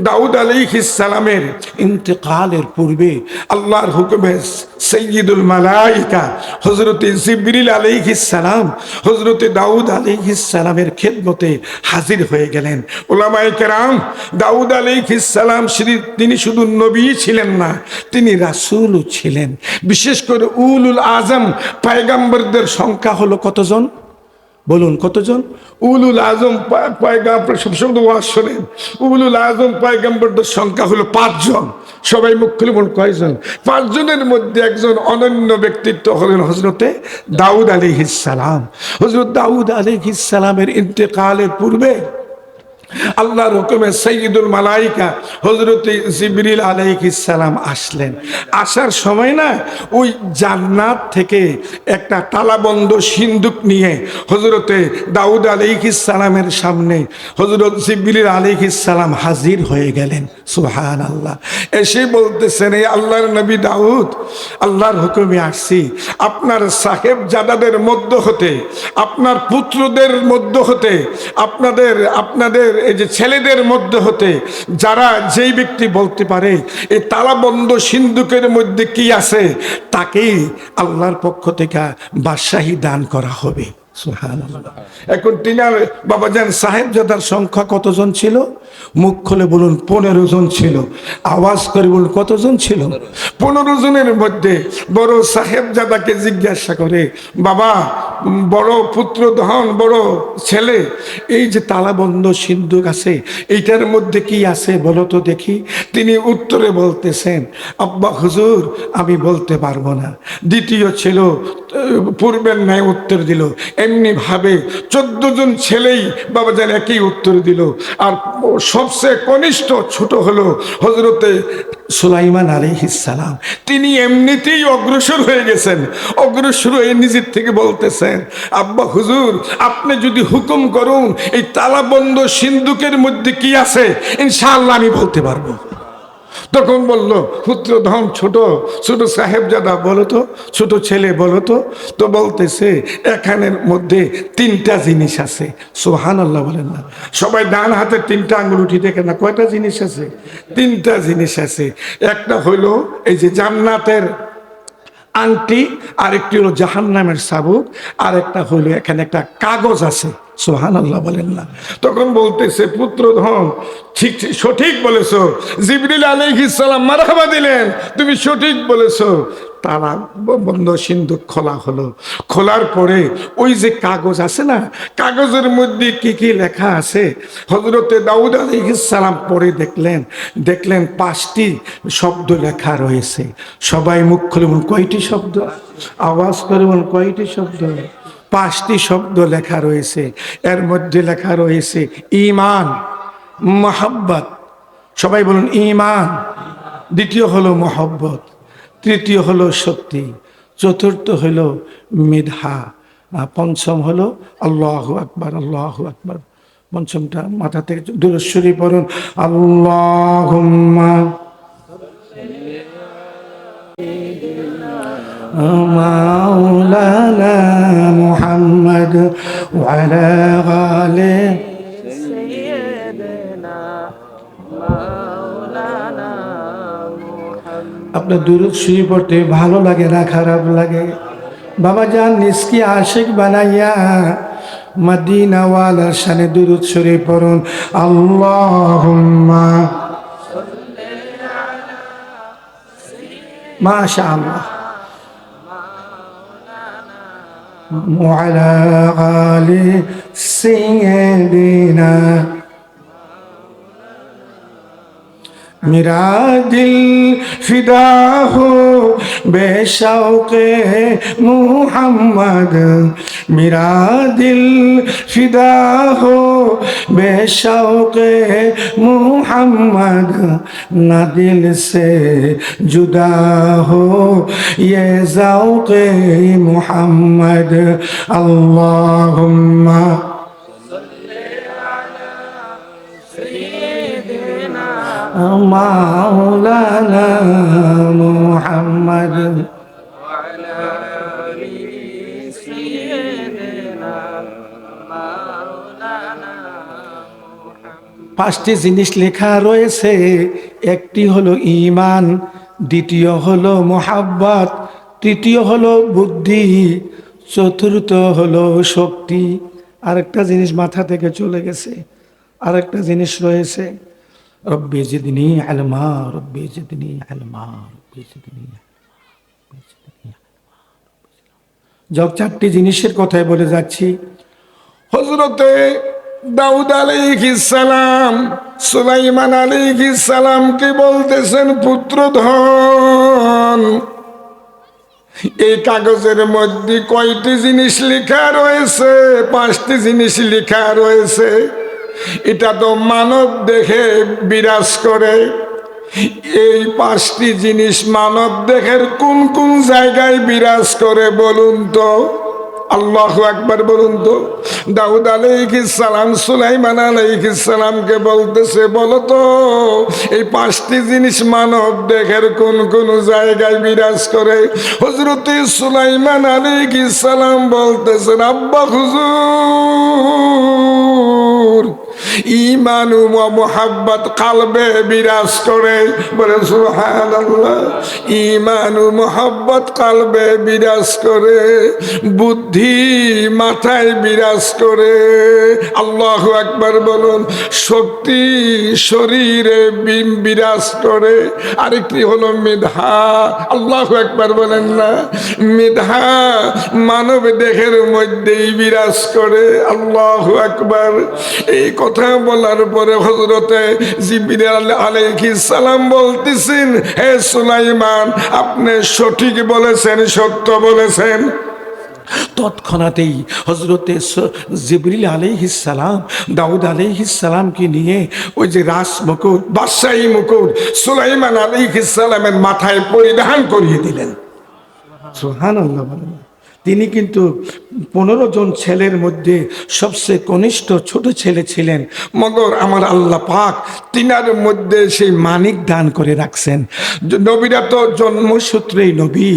দাউদ আলাইহিস সালামের ইন্তেকালের পূর্বে আল্লাহর হুকুমে সাইয়্যিদুল মালায়েকা হযরতে জিবরিল আলাইহিস সালাম হযরতে দাউদ আলাইহিস সালামের খেদমতে হাজির হয়ে গেলেন। উলামায়ে কেরাম, দাউদ আলাইহিস সালাম তিনি শুধু নবী ছিলেন না, তিনি রাসূলও ছিলেন। বিশেষ করে উলুল আজম পয়গম্বরদের সংখ্যা হলো কতজন বলুন? কতজন? উলুল আজম পয়গম্বর, সবসময় ওয়াজ শোনেন, উলুল আজম পয়গম্বরদের সংখ্যা হলো 5 জন। সবাই মুখ খুলে বলুন কয়জন? 5 জনের মধ্যে একজন অনন্য ব্যক্তিত্ব হলেন হযরতে দাউদ আলাইহিস সালাম। হযরত দাউদ আলাইহিস সালামের ইন্তেকালের পূর্বে আল্লাহর হুকুমে সাইয়্যিদুল মালায়েকা হযরত জিবরিল আলাইহিস সালাম আসলেন। আসার সময় না ওই জান্নাত থেকে একটা তালাবন্ধ সিন্দুক নিয়ে হযরতে দাউদ আলাইহিস সালামের সামনে হযরত জিবরিল আলাইহিস সালাম হাজির হয়ে গেলেন। সুবহানাল্লাহ। এসে বলতেছেন, এই আল্লাহর নবী দাউদ, আল্লাহর হুকুমে আসছি, আপনার সাহেব জাদাদের মধ্য হতে, আপনার পুত্রদের মধ্য হতে, আপনাদের এই যে ছেলেদের মধ্যে হতে যারা যেই ব্যক্তি বলতে পারে এই তালাবন্ধ সিন্ধুকের মধ্যে কি আছে, তাকেই আল্লাহর পক্ষ থেকে বাদশাহী দান করা হবে।
সুবহানাল্লাহ। এখন তিনার বাবাজান সাহেবজাদার সংখ্যা কতজন ছিল? মুখ খুলে বলুন 15 জন ছিল। আওয়াজ করে বলুন কতজন ছিল? 15 জনের মধ্যে বড় সাহেবজাদাকে জিজ্ঞাসা করে, বাবা বড় পুত্র ধন বড় ছেলে, এই যে তালাবন্ধ সিন্ধুক আছে এইটার মধ্যে কি আছে বলো তো দেখি। তিনি উত্তরে বলতেছেন, আব্বা হুজুর আমি বলতে পারবো না। দ্বিতীয় ছিল পূর্বের ন্যায় উত্তর দিল। এমনি ভাবে 14 জন ছেলেই বাবাজান একই উত্তর দিল। আর সবচেয়ে কনিষ্ঠ ছোট হলো হযরতে সুলাইমান আলাইহিস সালাম। তিনি এমনিতেই অগ্রসর হয়ে গেছেন। অগ্রসর হয়ে নিজের থেকে বলতেছেন, আব্বা হুজুর আপনি যদি হুকুম করুন এই তালাবন্ধ সিন্ধুকের মধ্যে কি আছে ইনশাআল্লাহ আমি বলতে পারবো। তখন বলল, পুত্র ধন ছোট ছোট সাহেবজাদা বলো তো, ছোট ছেলে বলো তো। তো বলতেছে এখানের মধ্যে 3টা জিনিস আছে। সুবহানাল্লাহ বলেন না সবাই। ডান হাতে 3টা আঙ্গুল উঠি দেখে না, কয়টা জিনিস আছে? 3টা জিনিস আছে। একটা হইলো এই যে জান্নাতের আংটি, আরেকটি হলো জাহান্নামের চাবুক, আর একটা হলো এখানে একটা কাগজ আছে। সুবহানাল্লাহ বলেন না। তখন বলতেছে পুত্র ধন ঠিক সঠিক বলেছো। জিবরিল আলাইহিস সালাম মারহাবা দিলেন, তুমি সঠিক বলেছো। তারা বন্ধ সিন্ধুক খোলা হলো। খোলার পরে ওই যে কাগজ আছে না, কাগজের মধ্যে কি কি লেখা আছে হযরতে দাউদ আলাইহিস সালাম পরে দেখলেন 5টি শব্দ লেখা রয়েছে। সবাই মুখ খুলে বলুন কয়টি শব্দ? আওয়াজ করে বলুন কয়টি শব্দ? 5টি শব্দ লেখা রয়েছে। এর মধ্যে লেখা রয়েছে ঈমান, মুহাব্বত। সবাই বলুন ঈমান। দ্বিতীয় হলো মুহাব্বত, তৃতীয় হলো শক্তি, চতুর্থ হলো মেধা, পঞ্চম হলো আল্লাহু আকবার। আল্লাহু আকবার পঞ্চমটা মাথা থেকে দুরূদ শরীফ পড়ুন। আল্লাহুম্মা মাওলানা মুহাম্মদ ওয়া আলা আলি আপনার দুরূদ শরীফ পড়তে ভালো লাগে না খারাপ লাগে? বাবা জান নিসকি আশিক বানাইয়া মদিনা ওয়ালার শানে দুরূদ শরীফ পড়ুন। আল্লাহুম্মা মাশাআল্লাহ ওয়া আলা আলি সাইয়্যিদিনা। मेरा दिल फिदा हो बेशौक़े मुहम्मद, मेरा दिल फिदा हो बेशौक़े मुहम्मद, ना दिल से जुदा हो ये ज़ौक़े मुहम्मद। अल्लाहुम्मा মাওলানা মুহাম্মদ। পাঁচটি জিনিস লেখা রয়েছে। একটি হলো ঈমান, দ্বিতীয় হলো মুহাব্বত, তৃতীয় হলো বুদ্ধি, চতুর্থ হলো শক্তি। আরেকটা জিনিস মাথা থেকে চলে গেছে। আরেকটা জিনিস রয়েছে রব্বি জিদনি ইলমা, রব্বি জিদনি ইলমা, রব্বি জিদনি ইলমা। যোগ 4টি জিনিসের কথাই বলে যাচ্ছি।
হযরতে দাউদ আলাইহিস সালাম সুলাইমান আলাইহিস সালামকে বলতেছেন, পুত্র ধন এই কাগজের মধ্যে কয়টি জিনিস লেখা রয়েছে? 5টি জিনিস লেখা রয়েছে। এটা তো মানব দেখে বিরাজ করে। এই 5টি জিনিস মানব দেহের কোন কোন জায়গায় বিরাজ করে বলুন তো? আল্লাহু আকবার বলুন তো। দাউদ আলাইহিস সালাম সুলাইমান আলাইহিস সালামকে বলতেছে, বলো তো এই 5টি জিনিস মানব দেহের কোন কোন জায়গায় বিরাজ করে? হযরতে সুলাইমান আলাইহিস সালাম বলতেছেন, আব্বা হুজুর
ঈমান ও মুহাব্বত কলবে বিরাজ করে, বলে সুবহানাল্লাহ। ঈমান ও মুহাব্বত কলবে বিরাজ করে, বুদ্ধি মাথায় বিরাজ করে। আল্লাহু আকবার বলুন। শক্তি শরীরে বিরাজ করে। আরেকটি হলো মেধা। আল্লাহু আকবার বলেন না। মেধা মানব দেহের মধ্যেই বিরাজ করে। আল্লাহু আকবার। এই কথা বলার পরে হযরতে জিবরিল আলাইহিস সালাম বলতেছেন, হে সুলাইমান, আপনি সঠিক বলেছেন, সত্য বলেছেন। তৎক্ষণাতেই হযরতে জিবরিল আলাইহিস সালাম দাউদ আলাইহিস সালামকে নিয়ে ওই যে রাজ মুকুট, বাদশাহী মুকুট সুলাইমান আলাইহিস সালামের মাথায় পরিধান করিয়ে দিলেন। সুবহানাল্লাহ বলেন। তিনি কিন্তু 15 জন ছেলের মধ্যে সবচেয়ে কনিষ্ঠ ছোট ছেলে ছিলেন, মগর আমার আল্লাহ পাক তিনার মধ্যে সেই মানিক দান করে রাখছেন। নবীরা তো জন্মসূত্রেই নবী,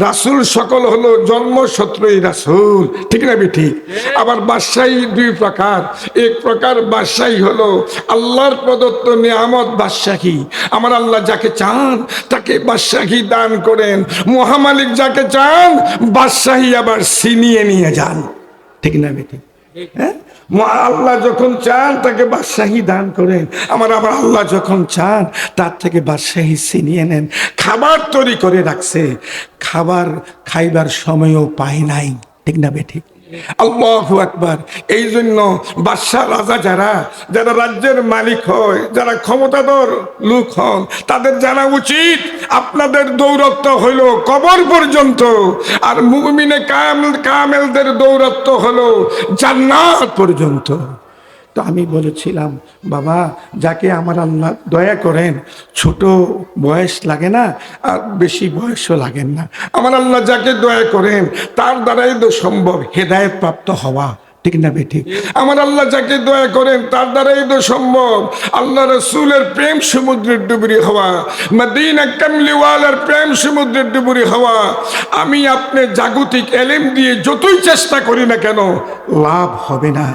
রাসূল সকল হলো জন্মসূত্রেই রাসূল, ঠিক না ঠিক? আবার বাদশাহী দুই প্রকার। এক প্রকার বাদশাহী হলো আল্লাহর প্রদত্ত নিয়ামত বাদশাহী, আমার আল্লাহ যাকে চান তাকে বাদশাহী দান করেন। মহামালিক যাকে চান বাদশাহী আবার ছিনিয়ে নিয়ে যান, ঠিক না বেটি? হ্যাঁ, আল্লাহ যখন চান তাকে বাদশাহী দান করেন, আবার আল্লাহ যখন চান তার থেকে বাদশাহী ছিনিয়ে নেন। খাবার তৈরি করে রাখছে, খাবার খাইবার সময়ও পায় নাই, ঠিক না বেটি? আল্লাহু আকবার। এই জন্য বাদশা রাজা যারা যারা রাজ্যের মালিক হয়, যারা ক্ষমতাধর লোক হন, তাদের জানা উচিত আপনাদের দৌরত্ব হইল কবর পর্যন্ত, আর মুমিনে কামেলদের দৌরত্ব হলো জান্নাত পর্যন্ত। তো আমি বলেছিলাম, বাবা, যাকে আমার আল্লাহ দয়া করেন, ছোট বয়স লাগে না আর বেশি বয়সও লাগেন না। আমার আল্লাহ যাকে দয়া করেন তার দ্বারাই তো সম্ভব হেদায়েত প্রাপ্ত হওয়া, ঠিক না বেঠিক? আমার আল্লাহ যাকে দয়া করেন তার দ্বারাই তো সম্ভব আল্লাহ রসুলের প্রেম সমুদ্রের ডুবুরি হওয়া, মদিনা কামলিওয়ালার প্রেম সমুদ্রের ডুবুরি হওয়া। আমি আপনি জাগতিক এলেম দিয়ে যতই চেষ্টা করি না কেন, লাভ হবে না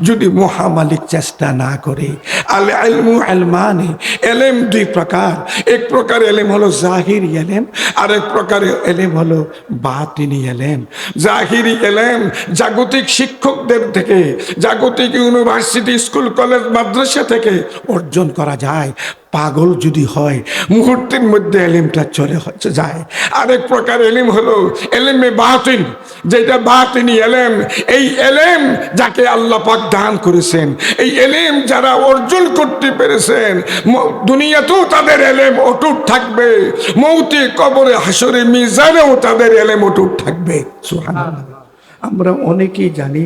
যদি মহামালিক চেষ্টা না করে। আল ইলমু ইলমানে, এলেম দুই প্রকার। এক প্রকার এলেম হলো জাহিরি এলেম, আর এক প্রকার এলেম হলো বাতিনি এলেম। জাহিরি এলেম জাগতিক শিক্ষকদের থেকে, জাগতিক ইউনিভার্সিটি, স্কুল, কলেজ, মাদ্রাসা থেকে অর্জন করা যায়। পাগল যদি হয় মুহূর্তের মধ্যে এলিমটা চলে যায়। আরেক প্রকার এলিম হলো এলেমে বাতিন, যেটা বাতিনি এলেম। এই এলেম যাকে আল্লাহ পাক দান করেছেন, এই এলেম যারা অর্জন করতে পেরেছেন, দুনিয়াতেও তাদের এলেম অটুট থাকবে, মৌতে, কবরে, হাসরে, মিজানেও তাদের এলেম অটুট থাকবে। সুবহানাল্লাহ। আমরা অনেকেই জানি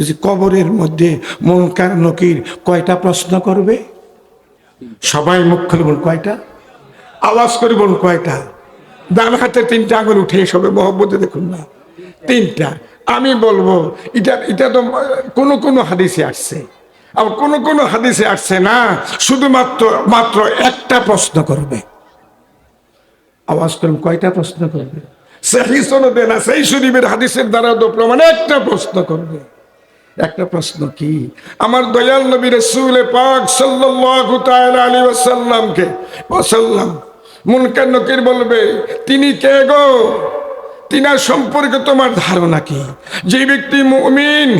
যে কবরের মধ্যে মুনকার নকির কয়টা প্রশ্ন করবে? সবাই মুখ খুলে বলুন কয়টা, আওয়াজ করে বলুন কয়টা। ডান হাতে 3টা আঙুল উঠে সবে মহব্বতে দেখুন না, 3টা। আমি বলবো এটা তো কোন হাদিসে আসছে, আর কোন হাদিসে আসছে না, শুধুমাত্র একটা প্রশ্ন করবে। আওয়াজ করুন, কয়টা প্রশ্ন করবে? সেই সনদে না, সেই শরীফের হাদিসের দ্বারা তো প্রমাণ, একটা প্রশ্ন করবে। একটা প্রশ্ন কি? আমার দয়াল নবী রাসূল পাক সাল্লাল্লাহু তাআলা আলাইহি ওয়াসাল্লাম মুনকার নকির বলবে, তিনি কে গো? তিনার সম্পর্কে তোমার ধারণা কি? যে ব্যক্তি মুমিন,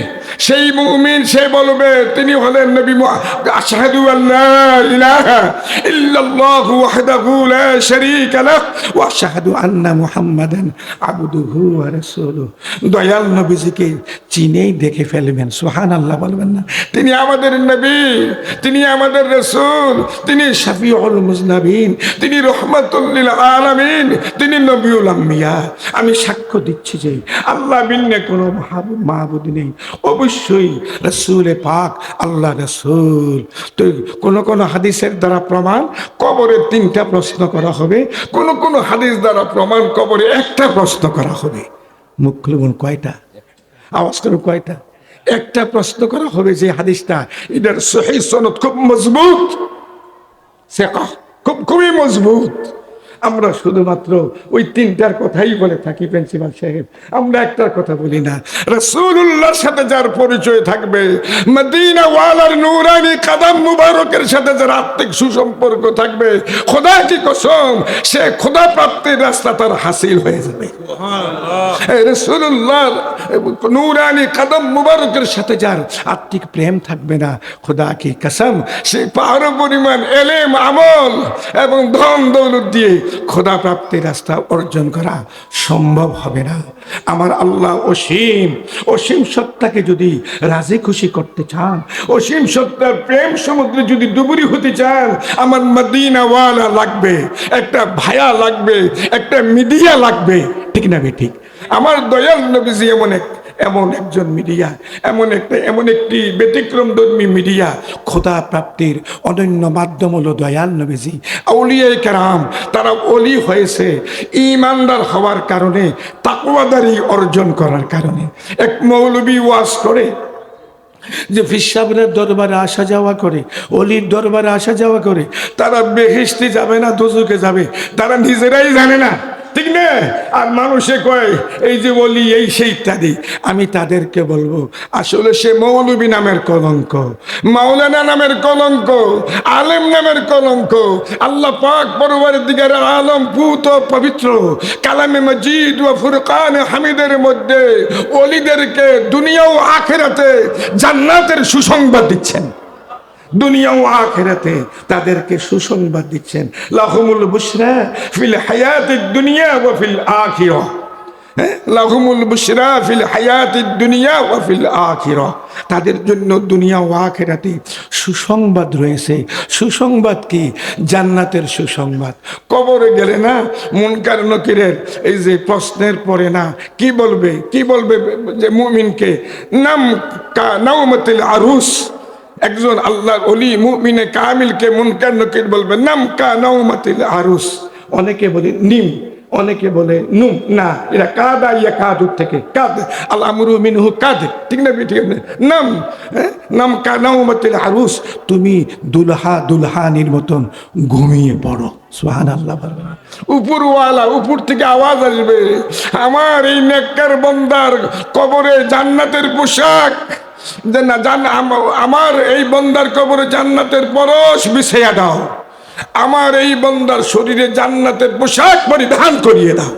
সেই মুমিন সে বলবে তিনি হলেন নবী। আশহাদু আল্লা ইলাহা ইল্লাল্লাহু ওয়াহদাহু লা শারীকা লাহু ওয়া আশহাদু আন্না মুহাম্মাদান আবদুহু ওয়া রাসূলুহু। দয়াল নবীজিকে চিনেই দেখে ফেলবেন, সুবহানাল্লাহ বলবেন না? তিনি আমাদের নবী, তিনি আমাদের রাসূল, তিনি শাফিউল মুজনাবিন, তিনি রহমাতুল লিল আলামিন, তিনি নবিউল আম্বিয়া। আমি সাক্ষ্য দিচ্ছি যে আল্লাহ বিনে কোনো মাহবুদ নেই, অবশ্যই রাসূল পাক আল্লাহ রাসূল। তো কোন হাদিসের দ্বারা প্রমাণ কবরে 3টা প্রশ্ন করা হবে, কোন হাদিস দ্বারা প্রমাণ কবরে একটা প্রশ্ন করা হবে। মুখ খুলে বলুন কয়টা, আওয়াজ করুন কয়টা। একটা প্রশ্ন করা হবে, যে হাদিসটা এটার সহিহ সনদ খুব মজবুত, খুবই মজবুত। আমরা শুধুমাত্র ওই তিনটার কথাই বলে থাকি প্রিন্সিপাল সাহেব, আমরা একটার কথা বলি না। রাসূলুল্লাহর সাথে যার পরিচয় থাকবে, মদিনা ওয়ালার নূরানি কদম মুবারকের সাথে যার আত্মিক সুসম্পর্ক থাকবে, খোদা কি কসম, সে খোদা প্রাপ্তির রাস্তা তার হাসিল হয়ে যাবে। রাসূলুল্লাহর নূরানি কদম মুবারকের সাথে যার আত্মিক প্রেম থাকবে না, খোদা কি কসম, সে পাহাড় পরিমাণ এলেম, আমল এবং ধন দৌলত দিয়ে খোদা প্রাপ্তির রাস্তা অর্জন করা সম্ভব হবে না। আমার আল্লাহ অসীম, অসীম সত্তাকে যদি রাজি খুশি করতে চান, অসীম সত্তার প্রেম সমুদ্রে যদি ডুবুরি হতে চান, আমার মদিনাওয়ালা লাগবে, একটা ভায়া লাগবে, একটা মিডিয়া লাগবে, ঠিক না ঠিক? আমার দয়াল নবীজি এমন একজন মিডিয়া, এমন একটি ব্যতিক্রমধর্মী মিডিয়া। খোদা প্রাপ্তির অনন্য মাধ্যম হলো দয়াল নবীজি। আউলিয়ায়ে কেরাম তারা ওলি হয়েছে ঈমানদার হওয়ার কারণে, তাকওয়াদারি অর্জন করার কারণে। এক মৌলবী ওয়াজ করে যে পীর সাহেবের দরবারে আসা যাওয়া করে, অলির দরবারে আসা যাওয়া করে, তারা বেহেশতে যাবে না দোজখে যাবে, তারা নিজেরাই জানে না, ঠিক না? আর মানুষে কয় এই যে বলি এই সেই ইত্যাদি। আমি তাদেরকে বলবো, আসলে সে মৌলবী নামের কলঙ্ক, মাওলানা নামের কলঙ্ক, আলেম নামের কলঙ্ক। আল্লাহ পাক পরওয়ারদিগার আলম পুত পবিত্র কালামে মজিদ ও ফুরকান হামিদের মধ্যে ওলিদেরকে দুনিয়া ও আখিরাতে জান্নাতের সুসংবাদ দিচ্ছেন, দুনিয়া ও আখিরাতে তাদেরকে সুসংবাদ দিচ্ছেন। লাহুমুল বুশরা ফিল হায়াতিদ দুনিয়া ওয়া ফিল আখিরাহ, লাহুমুল বুশরা ফিল হায়াতিদ দুনিয়া ওয়া ফিল আখিরাহ। তাদের জন্য দুনিয়া ও আখিরাতে সুসংবাদ রয়েছে। সুসংবাদ কি? জান্নাতের সুসংবাদ। কবরে গেলে না মুনকার নকিরের এই যে প্রশ্নের পরে না কি বলবে যে মুমিনকে নাউমাতিল আরুস, একজন আল্লাহর ওলি মুমিনে কামিলকে মুনকার নকির বলবে নাম কা নাউমাতিল আরুস। অনেকে বলে নিম, অনেকে বলে নুম, না এটা কাদা ইয়া কাদুর থেকে কাদ, আল আমরু মিনহু কাদ, ঠিক না? ঠিক না? নাম, নাম কা নাউমাতিল আরুস, তুমি দুলহানির মতন ঘুমিয়ে পড়ো। সুবহানাল্লাহ। উপরওয়ালা উপর থেকে আওয়াজ আসবে, আমার এই নেককার বান্দার কবরে জান্নাতের পোশাক, আমার এই বান্দার কবরে জান্নাতের পরশ বিছাইয়া দাও, আমার এই বান্দার শরীরে জান্নাতের পোশাক পরিধান করিয়ে দাও।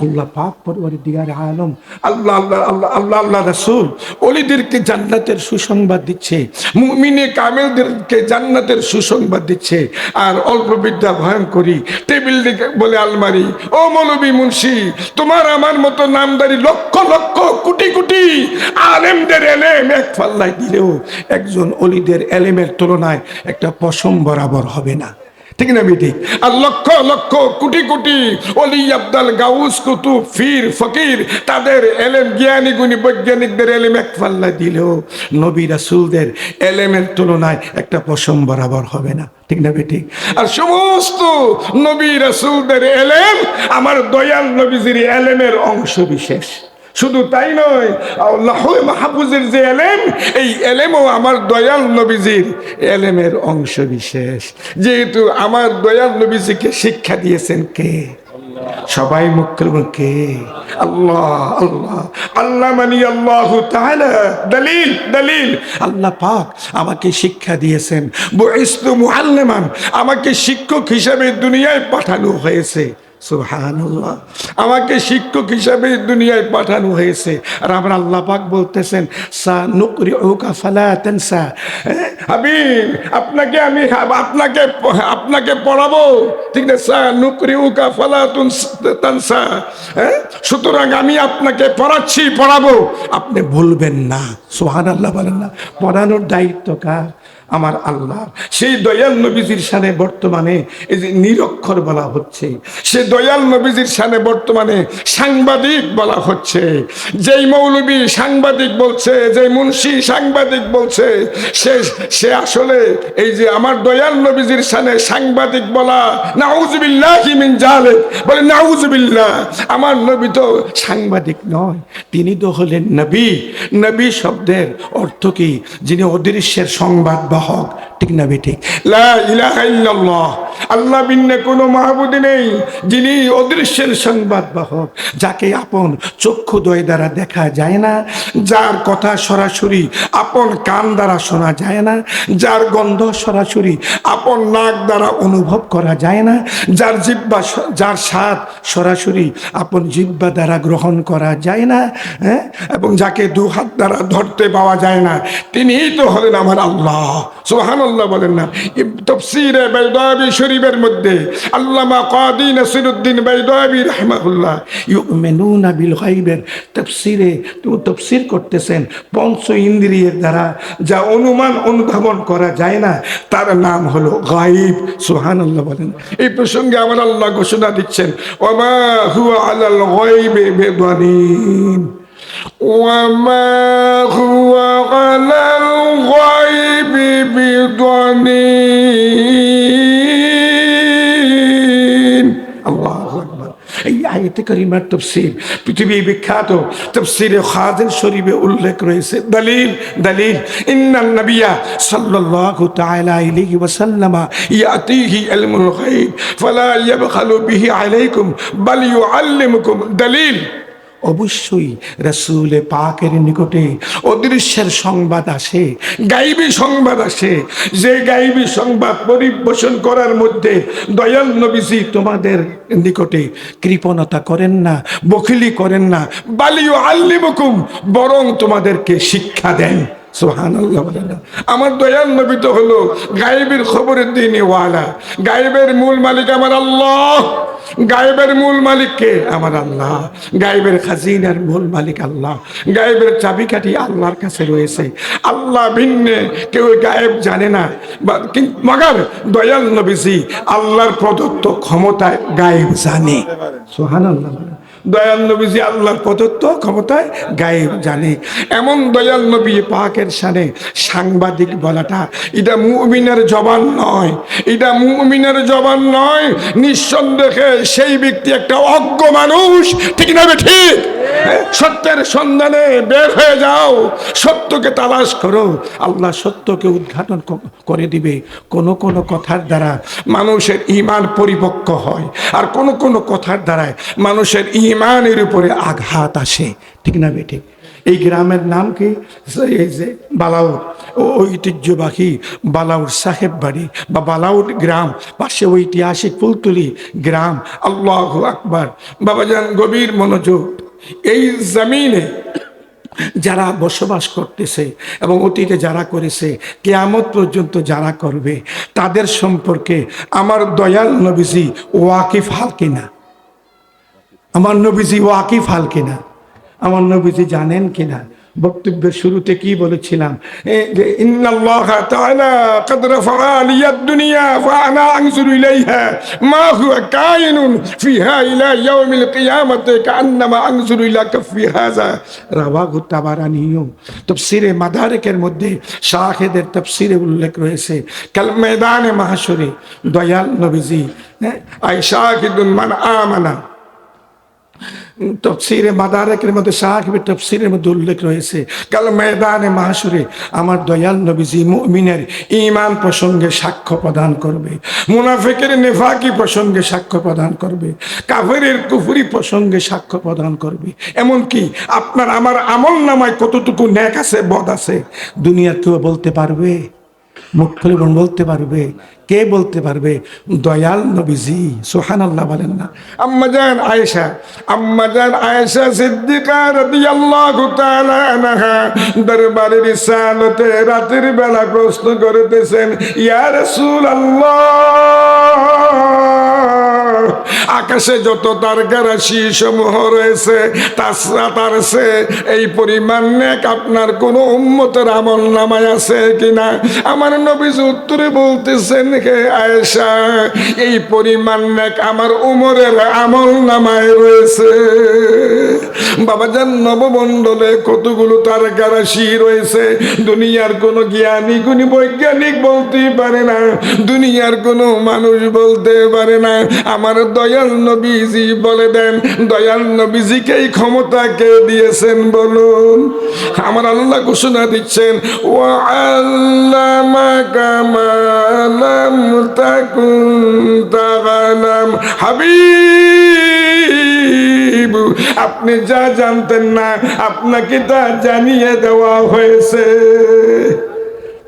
আল্লাহ পাক পরওয়ারদিগার আলম, আল্লাহ রাসূল ওলিদেরকে জান্নাতের সুসংবাদ দিচ্ছে, মুমিনে কামেলদেরকে জান্নাতের সুসংবাদ দিচ্ছে। আর অল্প বিদ্যা ভয়ঙ্করী টেবিল দিকে বলে আলমারি, ও মৌলবী মুন্সি, তোমার আমার মতো নামদারি লক্ষ লক্ষ কোটি কোটি আলেমদের এলেম এক পাল্লায় দিলেও একজন ওলিদের এলেমের তুলনায় একটা পশম বরাবর হবে না, ঠিক না বেটি? আর লক্ষ লক্ষ কোটি কোটি ওলি আব্দাল গাউস কুতুব ফির ফকির তাদের এলেম, জ্ঞানী গুণী বৈজ্ঞানিকদের এলেম এক পাল্লা দিলেও নবী রাসূলদের এলেমের তুলনায় একটা পশম বরাবর হবে না, ঠিক না বেটি? আর সমস্ত নবী রাসূলদের এলেম আমার দয়াল নবীজির এলেমের অংশ বিশেষ। শুধু তাই নয়, লাউহে মাহফুজের যে এলেম, এই এলেমও আমার দয়াল নবীজির এলেমের অংশ বিশেষ। যেহেতু আমার দয়াল নবীজিকে শিক্ষা দিয়েছেন কে? সবাই মুখ করবেন কে? আল্লাহ। আল্লাহ আল্লাহ মানে আল্লাহ তাআলা। দলিল দলিল, আল্লাহ পাক আমাকে শিক্ষা দিয়েছেন। বুইসতু মুআল্লিমান, আমাকে শিক্ষক হিসেবে দুনিয়ায় পাঠানো হয়েছে। সুবহানাল্লাহ, আমাকে শিক্ষক হিসাবে দুনিয়ায় পাঠানো হয়েছে। আর আমরা আল্লাহ পাক বলতেছেন সানুকরিউকা ফালা তানসা, হাবিব আপনাকে আমি আপনাকে পড়াবো, ঠিক না? সানুকরিউকা ফালা তানসা, সুতরাং আমি আপনাকে পড়াবো, আপনি ভুলবেন না। সুবহানাল্লাহ বলেন না? পড়ানোর দায়িত্ব কার? আমার আল্লাহ। সেই দয়াল নবীজির শানে বর্তমানে এই যে নিরক্ষর বলা হচ্ছে, সে দয়াল নবীজির শানে বর্তমানে সাংবাদিক বলা হচ্ছে। যেই মৌলবী সাংবাদিক বলছে, যেই মুন্সি সাংবাদিক বলছে, সে আসলে এই যে আমার দয়াল নবীজির শানে সাংবাদিক বলা, নাউজুবিল্লাহি মিন জালিক, বলে নাউজুবিল্লাহ। আমার নবী তো সাংবাদিক নয়, তিনি তো হলেন নবী। নবী শব্দের অর্থ কি? যিনি অদৃশ্যের সংবাদ বাহক, ঠিক না বেঠিক? লা ইলাহা ইল্লাল্লাহ, আল্লাহ ভিন্ন কোনো মাহবুদ নেই, যিনি অদৃশ্যের সংবাদ বাহক, যাকে আপন চক্ষুদ্বয় দ্বারা দেখা যায় না, যার কথা সরাসরি আপন কান দ্বারা শোনা যায় না, যার গন্ধ সরাসরি আপন নাক দ্বারা অনুভব করা যায় না, যার স্বাদ সরাসরি আপন জিহ্বা দ্বারা গ্রহণ করা যায় না, হ্যাঁ, এবং যাকে দু হাত দ্বারা ধরতে পাওয়া যায় না, তিনিই তো হলেন আমার আল্লাহ। সুবহানাল্লাহ বলেন না। তাফসীরে বাইদাবী শরীফের মধ্যে আল্লামা কাদি নাসিরউদ্দিন বাইদাবী রাহিমাহুল্লাহ ইউমিনুনা বিল গায়বের তাফসীরে তাফসীর করতেছেন পঞ্চ ইন্দ্রিয়ের দ্বারা যা অনুমান অনুধাবন করা যায় না, তার নাম হলো গায়ব। সুবহানাল্লাহ বলেন। এই প্রসঙ্গে আমার আল্লাহ ঘোষণা দিচ্ছেন, ওয়ামা হুয়া আলাল গায়বি বিদানিন, ওয়ামা হুয়া আলাল গায়বি বিদানিন। আল্লাহু আকবার। এই আয়াতে কারিমার তাফসীর পৃথিবী বিখ্যাত তাফসীরে খাজিন শরীফে উল্লেখ রয়েছে। দলিল ইন্নান নাবিয়্যা সাল্লাল্লাহু তাআলা আলাইহি ওয়াসাল্লাম ইয়াতিহি ইলমুল গায়ব ফালা ইয়াবখালু বিহি আলাইকুম বাল ইউআল্লিমুকুম। দলিল, অবশ্যই রাসূল পাকের নিকটে অদৃশ্যের সংবাদ আসে, গায়বী সংবাদ আসে, যে গায়বী সংবাদ পরিবেশন করার মধ্যে দয়াল নবীজি তোমাদের নিকটে কৃপণতা করেন না, বখিলি করেন না, বাল ইউআল্লিমুকুম, বরং তোমাদেরকে শিক্ষা দেন। সুবহানাল্লাহ বলেন। আমার দয়াল নবী তো হলো গায়েবের খবরের দিনওয়ালা। গায়েবের মূল মালিক আমার আল্লাহ। গায়েবের মূল মালিক কে? আমার আল্লাহ। গায়েবের খাজিনার মূল মালিক আল্লাহ। গায়েবের চাবিকাঠি আল্লাহর কাছে রয়েছে। আল্লাহ ভিন্নে কেউ গায়েব জানে না, মগর দয়াল নবীজি আল্লাহর প্রদত্ত ক্ষমতায় গায়েব জানে। সুবহানাল্লাহ। দয়াল নবীজি আল্লাহর প্রদত্ত ক্ষমতায় গায়েব জানে। এমন দয়াল নবী পাকের শানে সাংবাদিক বলাটা এটা মুমিনের জবান নয়, এটা মুমিনের জবান নয়। নিঃসন্দেহে সেই ব্যক্তি একটা অজ্ঞ মানুষ, ঠিক না? ঠিক। সত্যের সন্ধানে বের হয়ে যাও, সত্যকে তালাশ করো, আল্লাহ সত্যকে উদ্ঘাটন করে দিবে। কোন কোন কথার দ্বারা মানুষের ঈমান পরিপক্ক হয়, আর কোন কোন কথার দ্বারা মানুষের ঈমানের উপরে আঘাত আসে, ঠিক না বেঠিক? এই গ্রামের নাম কি? এই যে বালাউট, ঐতিহ্যবাহী বালাউট সাহেব বাড়ি বা বালাউট গ্রাম, পাশে ঐতিহাসিক ফুলতুলি গ্রাম। আল্লাহু আকবার। বাবাজান গভীর মনোযোগ। এই জমিনে যারা বসবাস করতেছে এবং অতীতে যারা করেছে, কিয়ামত পর্যন্ত যারা করবে, তাদের সম্পর্কে আমার দয়াল নবীজি ওয়াকিফ হাল কিনা? আমার নবীজি ওয়াকিফ হাল কিনা? আমার নবীজি জানেন কিনা? বক্তব্যের শুরুতে কি বলেছিলাম? ইন্নাল্লাহ তাআলা ক্বাদ রাফআ লিয়াদ দুনিয়া ওয়া আনা আনজুরু ইলাইহা মা হুয়া কায়িনুন ফিহা ইলা ইয়াউমিল কিয়ামাতি কান্নামা আনজুরু ইলা কাফি হাযা। রাওয়াহু তাবারানী। তাফসীরে মাদারিকের মধ্যে শাহেদের তাফসীরে উল্লেখ রয়েছে, কাল ময়দানে মাহশরে দয়াল নবীজি আয়েশাকিদুন মান আমানা। তফসিরে মাদারিকের মধ্যে সাহিবের তফসিরের মধ্যে উল্লেখ রয়েছে, কাল ময়দানে মাহশরে আমার দয়াল নবীজি মুমিনের ঈমান প্রসঙ্গে সাক্ষ্য প্রদান করবে, মুনাফিকের নেফাকি প্রসঙ্গে সাক্ষ্য প্রদান করবে, কাফেরের কুফরি প্রসঙ্গে সাক্ষ্য প্রদান করবে। এমনকি আপনার আমার আমল নামায় কতটুকু নেক আছে, বদ আছে, দুনিয়া কেউ বলতে পারবে? মুখ খুলে বলতে পারবে? কে বলতে পারবে? দয়াল নবীজি। সুবহানাল্লাহ বলেন না। আম্মাজান আয়েশা সিদ্দিকা রাদিয়াল্লাহু তাআলা আনহা দরবারে রিসালাতে রাতের বেলা প্রশ্ন করতেছেন, ইয়া রাসূলুল্লাহ, আকাশে যত তারকারাশি সমূহ রয়েছে তার সে এই পরিমাণ নেক আপনার কোন উম্মতের আমল নামায় আছে কিনা? আমার নবীজি উত্তরে বলতেছেন, হে আয়েশা, এই পরিমাণ নেক আমার উমরের আমল নামায় রয়েছে।
বাবাজান নবমণ্ডলে কতগুলো তারকা রাশি রয়েছে, দুনিয়ার কোনো জ্ঞানী কোন বৈজ্ঞানিক বলতে পারে না, দুনিয়ার কোনো মানুষ বলতে পারে না। আমার দয়াল নবীজি বলে দেন, দয়াল নবীজিকে এই ক্ষমতা কে দিয়েছেন বলুন? আমার আল্লাহ ঘোষণা দিচ্ছেন, ওয়া আল্লামাকা মা লাম তাকুন তা'লাম। হাবিব, আপনি যা জানতেন না আপনাকে তা জানিয়ে দেওয়া হয়েছে।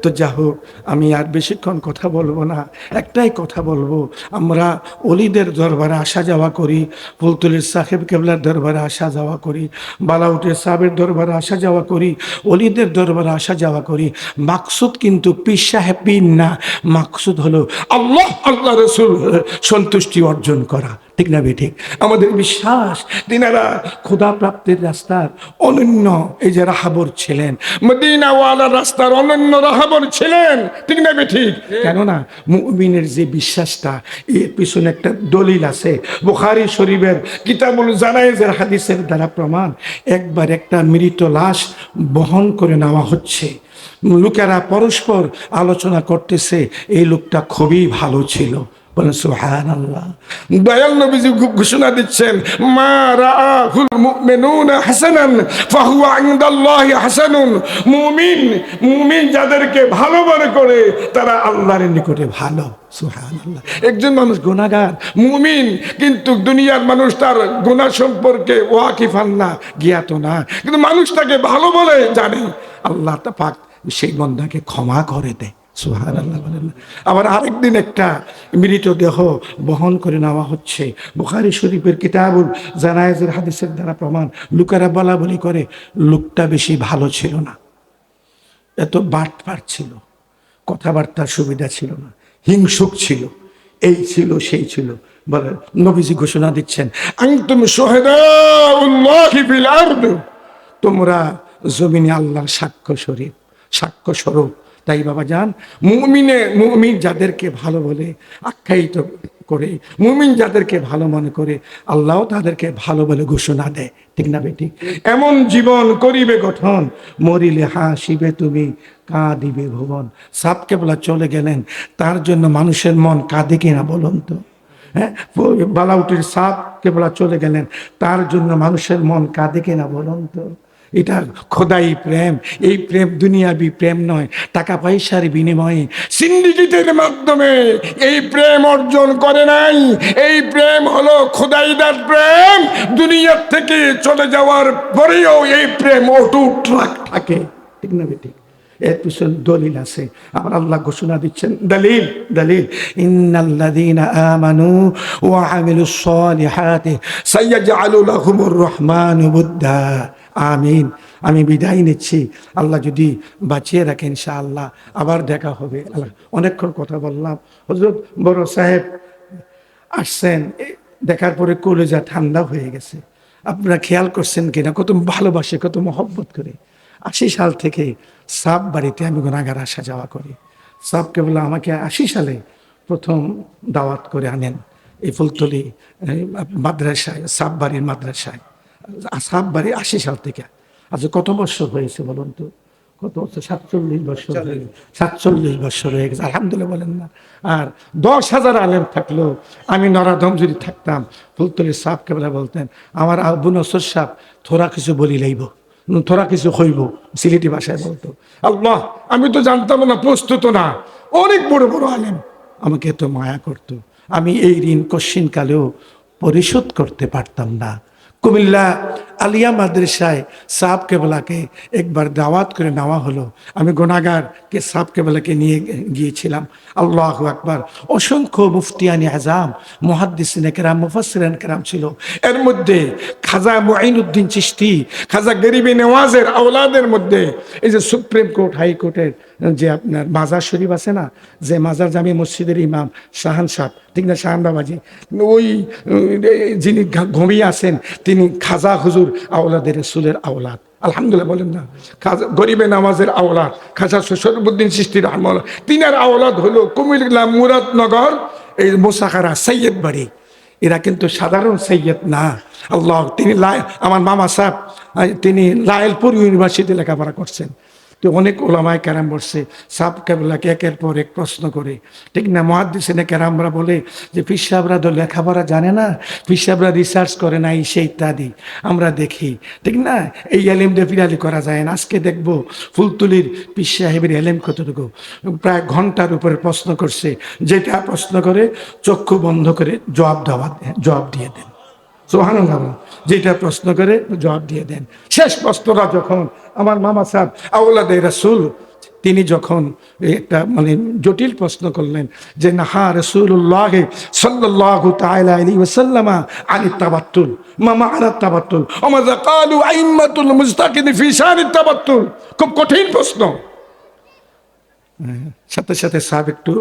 তো যা হোক, আমি আর বেশিক্ষণ কথা বলবো না, একটাই কথা বলবো। আমরা অলিদের দরবারে আসা যাওয়া করি, ফুলতলির সাহেব কেবলার দরবারে আসা যাওয়া করি, বালাউটের সাহেবের দরবারে আসা যাওয়া করি, অলিদের দরবারে আসা যাওয়া করি। মাকসুদ কিন্তু পীর সাহেব পীর না, মাকসুদ হলো আল্লাহ আল্লাহ রসুল সন্তুষ্টি অর্জন করা। ঠিক না ঠিক? আমাদের বিশ্বাস তিনারা ক্ষুধা প্রাপ্তির রাস্তার অনন্য এই যে রাহাবর ছিলেন, মদিনাওয়ালার রাস্তার অনন্য রাহাবর ছিলেন। ঠিক না ঠিক? কেননা মুমিনের যে বিশ্বাসটা, এর পিছনে একটা দলিল আছে। বুখারী শরীফের কিতাবুল জানায়েজের হাদিসের দ্বারা প্রমাণ। একবার একটা মৃত লাশ বহন করে নেওয়া হচ্ছে, লোকেরা পরস্পর আলোচনা করতেছে, এই লোকটা খুবই ভালো ছিল। বলেন সুবহানাল্লাহ।
দয়াল নবীজি ঘোষণা দিচ্ছেন, মা রাআহুল মুমিনুনা হাসানান ফাহুয়া ইনদাল্লাহি হাসানুন। মুমিন যাদেরকে ভালো মনে করে তারা আল্লাহর নিকটে ভালো।
সুবহানাল্লাহ।
একজন মানুষ গুনাহগার মুমিন, কিন্তু দুনিয়ার মানুষ তার গুনাহ সম্পর্কে ওয়াকিফান না, জ্ঞাত না, কিন্তু মানুষ তাকে ভালো বলে জানে।
আল্লাহ পাক সেই বান্দাকে ক্ষমা করে দেয়। সুবহানাল্লাহ বলেন না? আবার আরেকদিন একটা মৃতদেহ বহন করে নেওয়া হচ্ছে, বুখারী শরীফের কিতাবুল জানায়েজের হাদিসের দ্বারা প্রমাণ। লোকেরা বলা বলি করে, লোকটা বেশি ভালো ছিল না, এত বাটপার ছিল, কথাবার্তার সুবিধা ছিল না, হিংসুক ছিল, এই ছিল সেই ছিল। বলে নবীজি ঘোষণা দিচ্ছেন,
আনতুম শুহাদাউল্লাহি ফিল আরদ।
তোমরা জমিনে আল্লাহর সাক্ষ্য স্বরূপ। তাই বাবা যান, মুমিন যাদেরকে ভালো বলে আখ্যায়িত করে, মুমিন যাদেরকে ভালো মনে করে, আল্লাহ তাদেরকে ভালো বলে ঘোষণা দেয়। ঠিক না বেঠিক? এমন জীবন করিবে গঠন, মরিলে হাসিবে তুমি, কাঁদিবে ভুবন। সাপ কেবলা চলে গেলেন, তার জন্য মানুষের মন কাঁদে কিনা বলুন তো? হ্যাঁ, বালাউটির সাপ কেবলা চলে গেলেন, তার জন্য মানুষের মন কাঁদে কিনা বলুন তো? এটা খোদাই প্রেম। এই প্রেম দুনিয়াবি প্রেম নয়, টাকা পয়সার বিনিময়ে
সিন্ডিকেটের মাধ্যমে এই প্রেম অর্জন করে নাই। এই প্রেম হলো খোদাইদার প্রেম। দুনিয়ার থেকে চলে যাওয়ার পরেও এই প্রেম অটুট থাকে।
ঠিক না বেঠিক? এর পিছনে দলিল আছে। আমার আল্লাহ ঘোষণা দিচ্ছেন, দলিল ইন্নাল্লাযীনা আমানু ওয়া আমিলুস সালিহাতি সাইয়াজআলু লাহুমুর রহমানু বুদ্দা। আমিন। আমি বিদায় নিচ্ছি, আল্লাহ যদি বাঁচিয়ে রাখে ইনশাআল্লাহ আবার দেখা হবে। অনেকক্ষণ কথা বললাম। হযরত বড় সাহেব আসছেন, দেখার পরে কলেজা ঠান্ডা হয়ে গেছে। আপনারা খেয়াল করছেন কিনা, কত ভালোবাসে, কত মহব্বত করে। 80 সাল থেকে সাব বাড়িতে আমি গুনাহগার আসা যাওয়া করি। সাবকে বলে আমাকে 80 সালে প্রথম দাওয়াত করে আনেন এই ফুলতলি মাদ্রাসায়, সাব বাড়ির মাদ্রাসায়। সাব বাড়ি 80 সাল থেকে। আচ্ছা কত বছর হয়েছে বলুন তো? কত বছর? 47 বছর। 47 বছর হয়ে গেছে, আলহামদুলিল্লাহ বলেন না? আর 10,000 আলেম থাকলেও আমি নরাধম যদি থাকতাম, ফুলতলির সাবকে বলে বলতেন, আমার আবু নসর সাহেব থোড়া কিছু বলি লাইব, থোড়া কিছু হইব, সিলেটি ভাষায় বলতো।
আল্লাহ, আমি তো জানতাম না, প্রস্তুত না। অনেক বড় বড় আলেম
আমাকে এত মায়া করত, আমি এই ঋণ কশ্চিনকালেও পরিশোধ করতে পারতাম না। কুমিল্লা আলিয়া মাদ্রাসায় সাব কেবলাকে একবার দাওয়াত করে নেওয়া হলো। আমি গুনাহগারকে সাব কেবলাকে নিয়ে গিয়েছিলাম। আল্লাহু আকবার। অসংখ্য মুফতিয়ানি আজম, মুহাদ্দিসিনে কেরাম, মুফাসসিরিনে কেরাম ছিল। এর মধ্যে খাজা মুঈনুদ্দিন চিশতি, খাজা গরিবে নেওয়াজের আওলাদের মধ্যে এই যে সুপ্রিম কোর্ট, হাইকোর্টের যে আপনার মাজার শরীফ আছে না, যে মাজার জামি মসজিদের ইমাম শাহান সাহেব, ঠিক না, শাহান বাবাজি, ওই যিনি ঘুমিয়ে আছেন তিনি খাজা হুজুর আওলাদের রাসূলের আওলাদ। আলহামদুলিল্লাহ বলেন না? খাজা গরিবে নামাজের আওলাদ খাজা শরীফুদ্দিন চিশতি রাহমাতুল্লাহ। তিনার আওলাদ হলো কুমিল্লা মুরাদনগর এই মোসাখারা সৈয়দ বাড়ি। এরা কিন্তু সাধারণ সৈয়দ না। আল্লাহ, তিনি আমার মামা সাহেব তিনি লায়লপুর ইউনিভার্সিটি লেখাপড়া করছেন। তো অনেক ওলামায়ে কেরাম বসছে, সাহেব কেবলাকে একের পর এক প্রশ্ন করে, ঠিক না? মুহাদ্দিসিনে কেরামরা বলে যে পীর সাহেবরা তো লেখাপড়া জানে না, পীর সাহেবরা রিসার্চ করে না, সে ইত্যাদি আমরা দেখি, ঠিক না? এই এলেম দিয়ে ফিরালি করা যায় না। আজকে দেখবো ফুলতুলির পীর সাহেবের এলেম কতটুকু, প্রায় ঘন্টার উপরে প্রশ্ন করছে, যেটা প্রশ্ন করে চক্ষু বন্ধ করে জবাব দিয়ে দেন। সুবহানাল্লাহ। যেটা প্রশ্ন করে জবাব দিয়ে দেন। শেষ প্রশ্নটা যখন আমার মামা সাহেব আওলাদে রাসূল, তিনি যখন একটা মানে জটিল প্রশ্ন করলেন যে নাহা রাসূলুল্লাহ সাল্লাল্লাহু তাআলা আলাইহি ওয়াসাল্লাম আনি তাবাত্তুল, মা মা'না তাবাত্তুল ওয়া মাযা ক্বালু আইম্মাতুল মুস্তাকিন ফি শানি তাবাত্তুল। খুব কঠিন প্রশ্ন। সাথে সাথে সাহেব একটু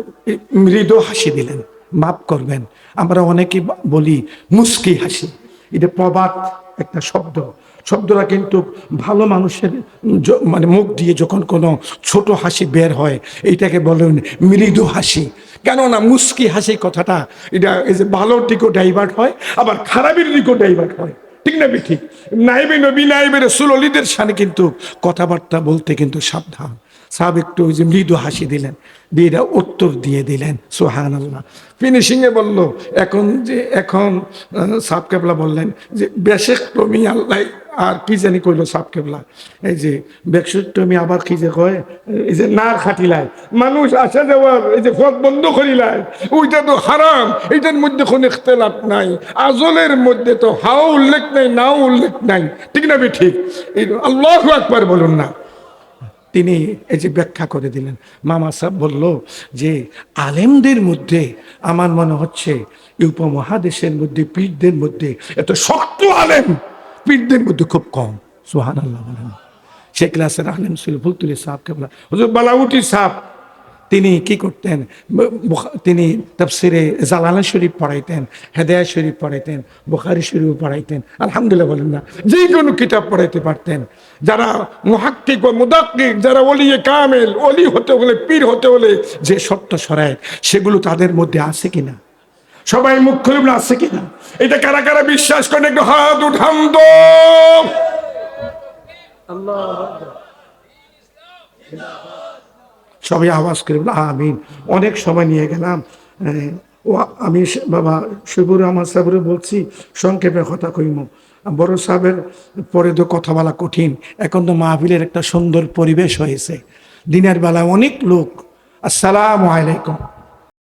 মৃদু হাসি দিলেন। মাফ করবেন, আমরা অনেকে বলি মুস্কি হাসি, এটা প্রবাদ একটা শব্দটা কিন্তু ভালো মানুষের মানে মুখ দিয়ে যখন কোনো ছোট হাসি বের হয় এইটাকে বলেন মৃদু হাসি। কেননা মুস্কি হাসি কথাটা এটা এই যে ভালোর দিকেও ডাইভার্ট হয়, আবার খারাপের দিকেও ডাইভার্ট হয়, ঠিক না? ঠিক। নাইবে নবী নাইবে রাসূল ওলিদের শানে কিন্তু কথাবার্তা বলতে কিন্তু সাবধান। সাহেব একটু ওই যে মৃদু হাসি দিলেন, দিয়ে উত্তর দিয়ে দিলেন। সুবহানাল্লাহ। ফিনিশিংয়ে বলল এখন সাহেব কেবলা বললেন যে বেশেক তুমি আল্লাহ, আর কি জানি কইলো সাহেব কেবলা, এই যে বেশেক তুমি আবার কি যে কয়, এই যে নার খাটিলায় মানুষ আসা যাওয়ার এই যে পথ বন্ধ করিলায়, ওইটা তো হারাম, এটার মধ্যে কোনো ইখতিলাফ নাই। আজলের মধ্যে তো হাও উল্লেখ নাই, নাও উল্লেখ নাই, ঠিক না? ঠিক। আল্লাহু আকবার বলুন না। তিনি এই যে ব্যাখ্যা করে দিলেন। মামা সাহেব বলল যে আলেমদের মধ্যে আমার মনে হচ্ছে উপমহাদেশের মধ্যে পীরদের মধ্যে এত শক্ত আলেম পীরদের মধ্যে খুব কম। সুবহানাল্লাহ বলেন। সে ক্লাসের আলেম ছিল ফুলতুলি সাহেব কেবলা, হুজুর বালাউটি সাহেব। তিনি কি করতেন? তিনি তাফসিরে জালালান শরীফ পড়াইতেন, হেদায়াত শরীফ পড়াইতেন, বুখারী শরীফ পড়াইতেন। আলহামদুলিল্লাহ বলেন না, যে কোনো কিতাব পড়াইতে পারতেন। যারা মুহাক্কিক ও মুদাক্কিক, যারা ওলিয়ে কামেল, ওলি হতে হলে, পীর হতে হলে যে শর্ত শরায়েত, সেগুলো তাদের মধ্যে আছে কিনা? সবাই মুখ খুলে বলে আছে কিনা? এটা কারা কারা বিশ্বাস করেন একটু হাত উঠান তো। সবাই আওয়াজ করে বলে আমিন। অনেক সময় নিয়ে গেলাম। আমি বাবা শফিউর রহমান সাহেবের বলছি সংক্ষেপে কথা কইম। বড় সাহেবের পরে তো কথা বলা কঠিন। এখন তো মাহফিলের একটা সুন্দর পরিবেশ হয়েছে, দিনের বেলা অনেক লোক। আসসালামু আলাইকুম।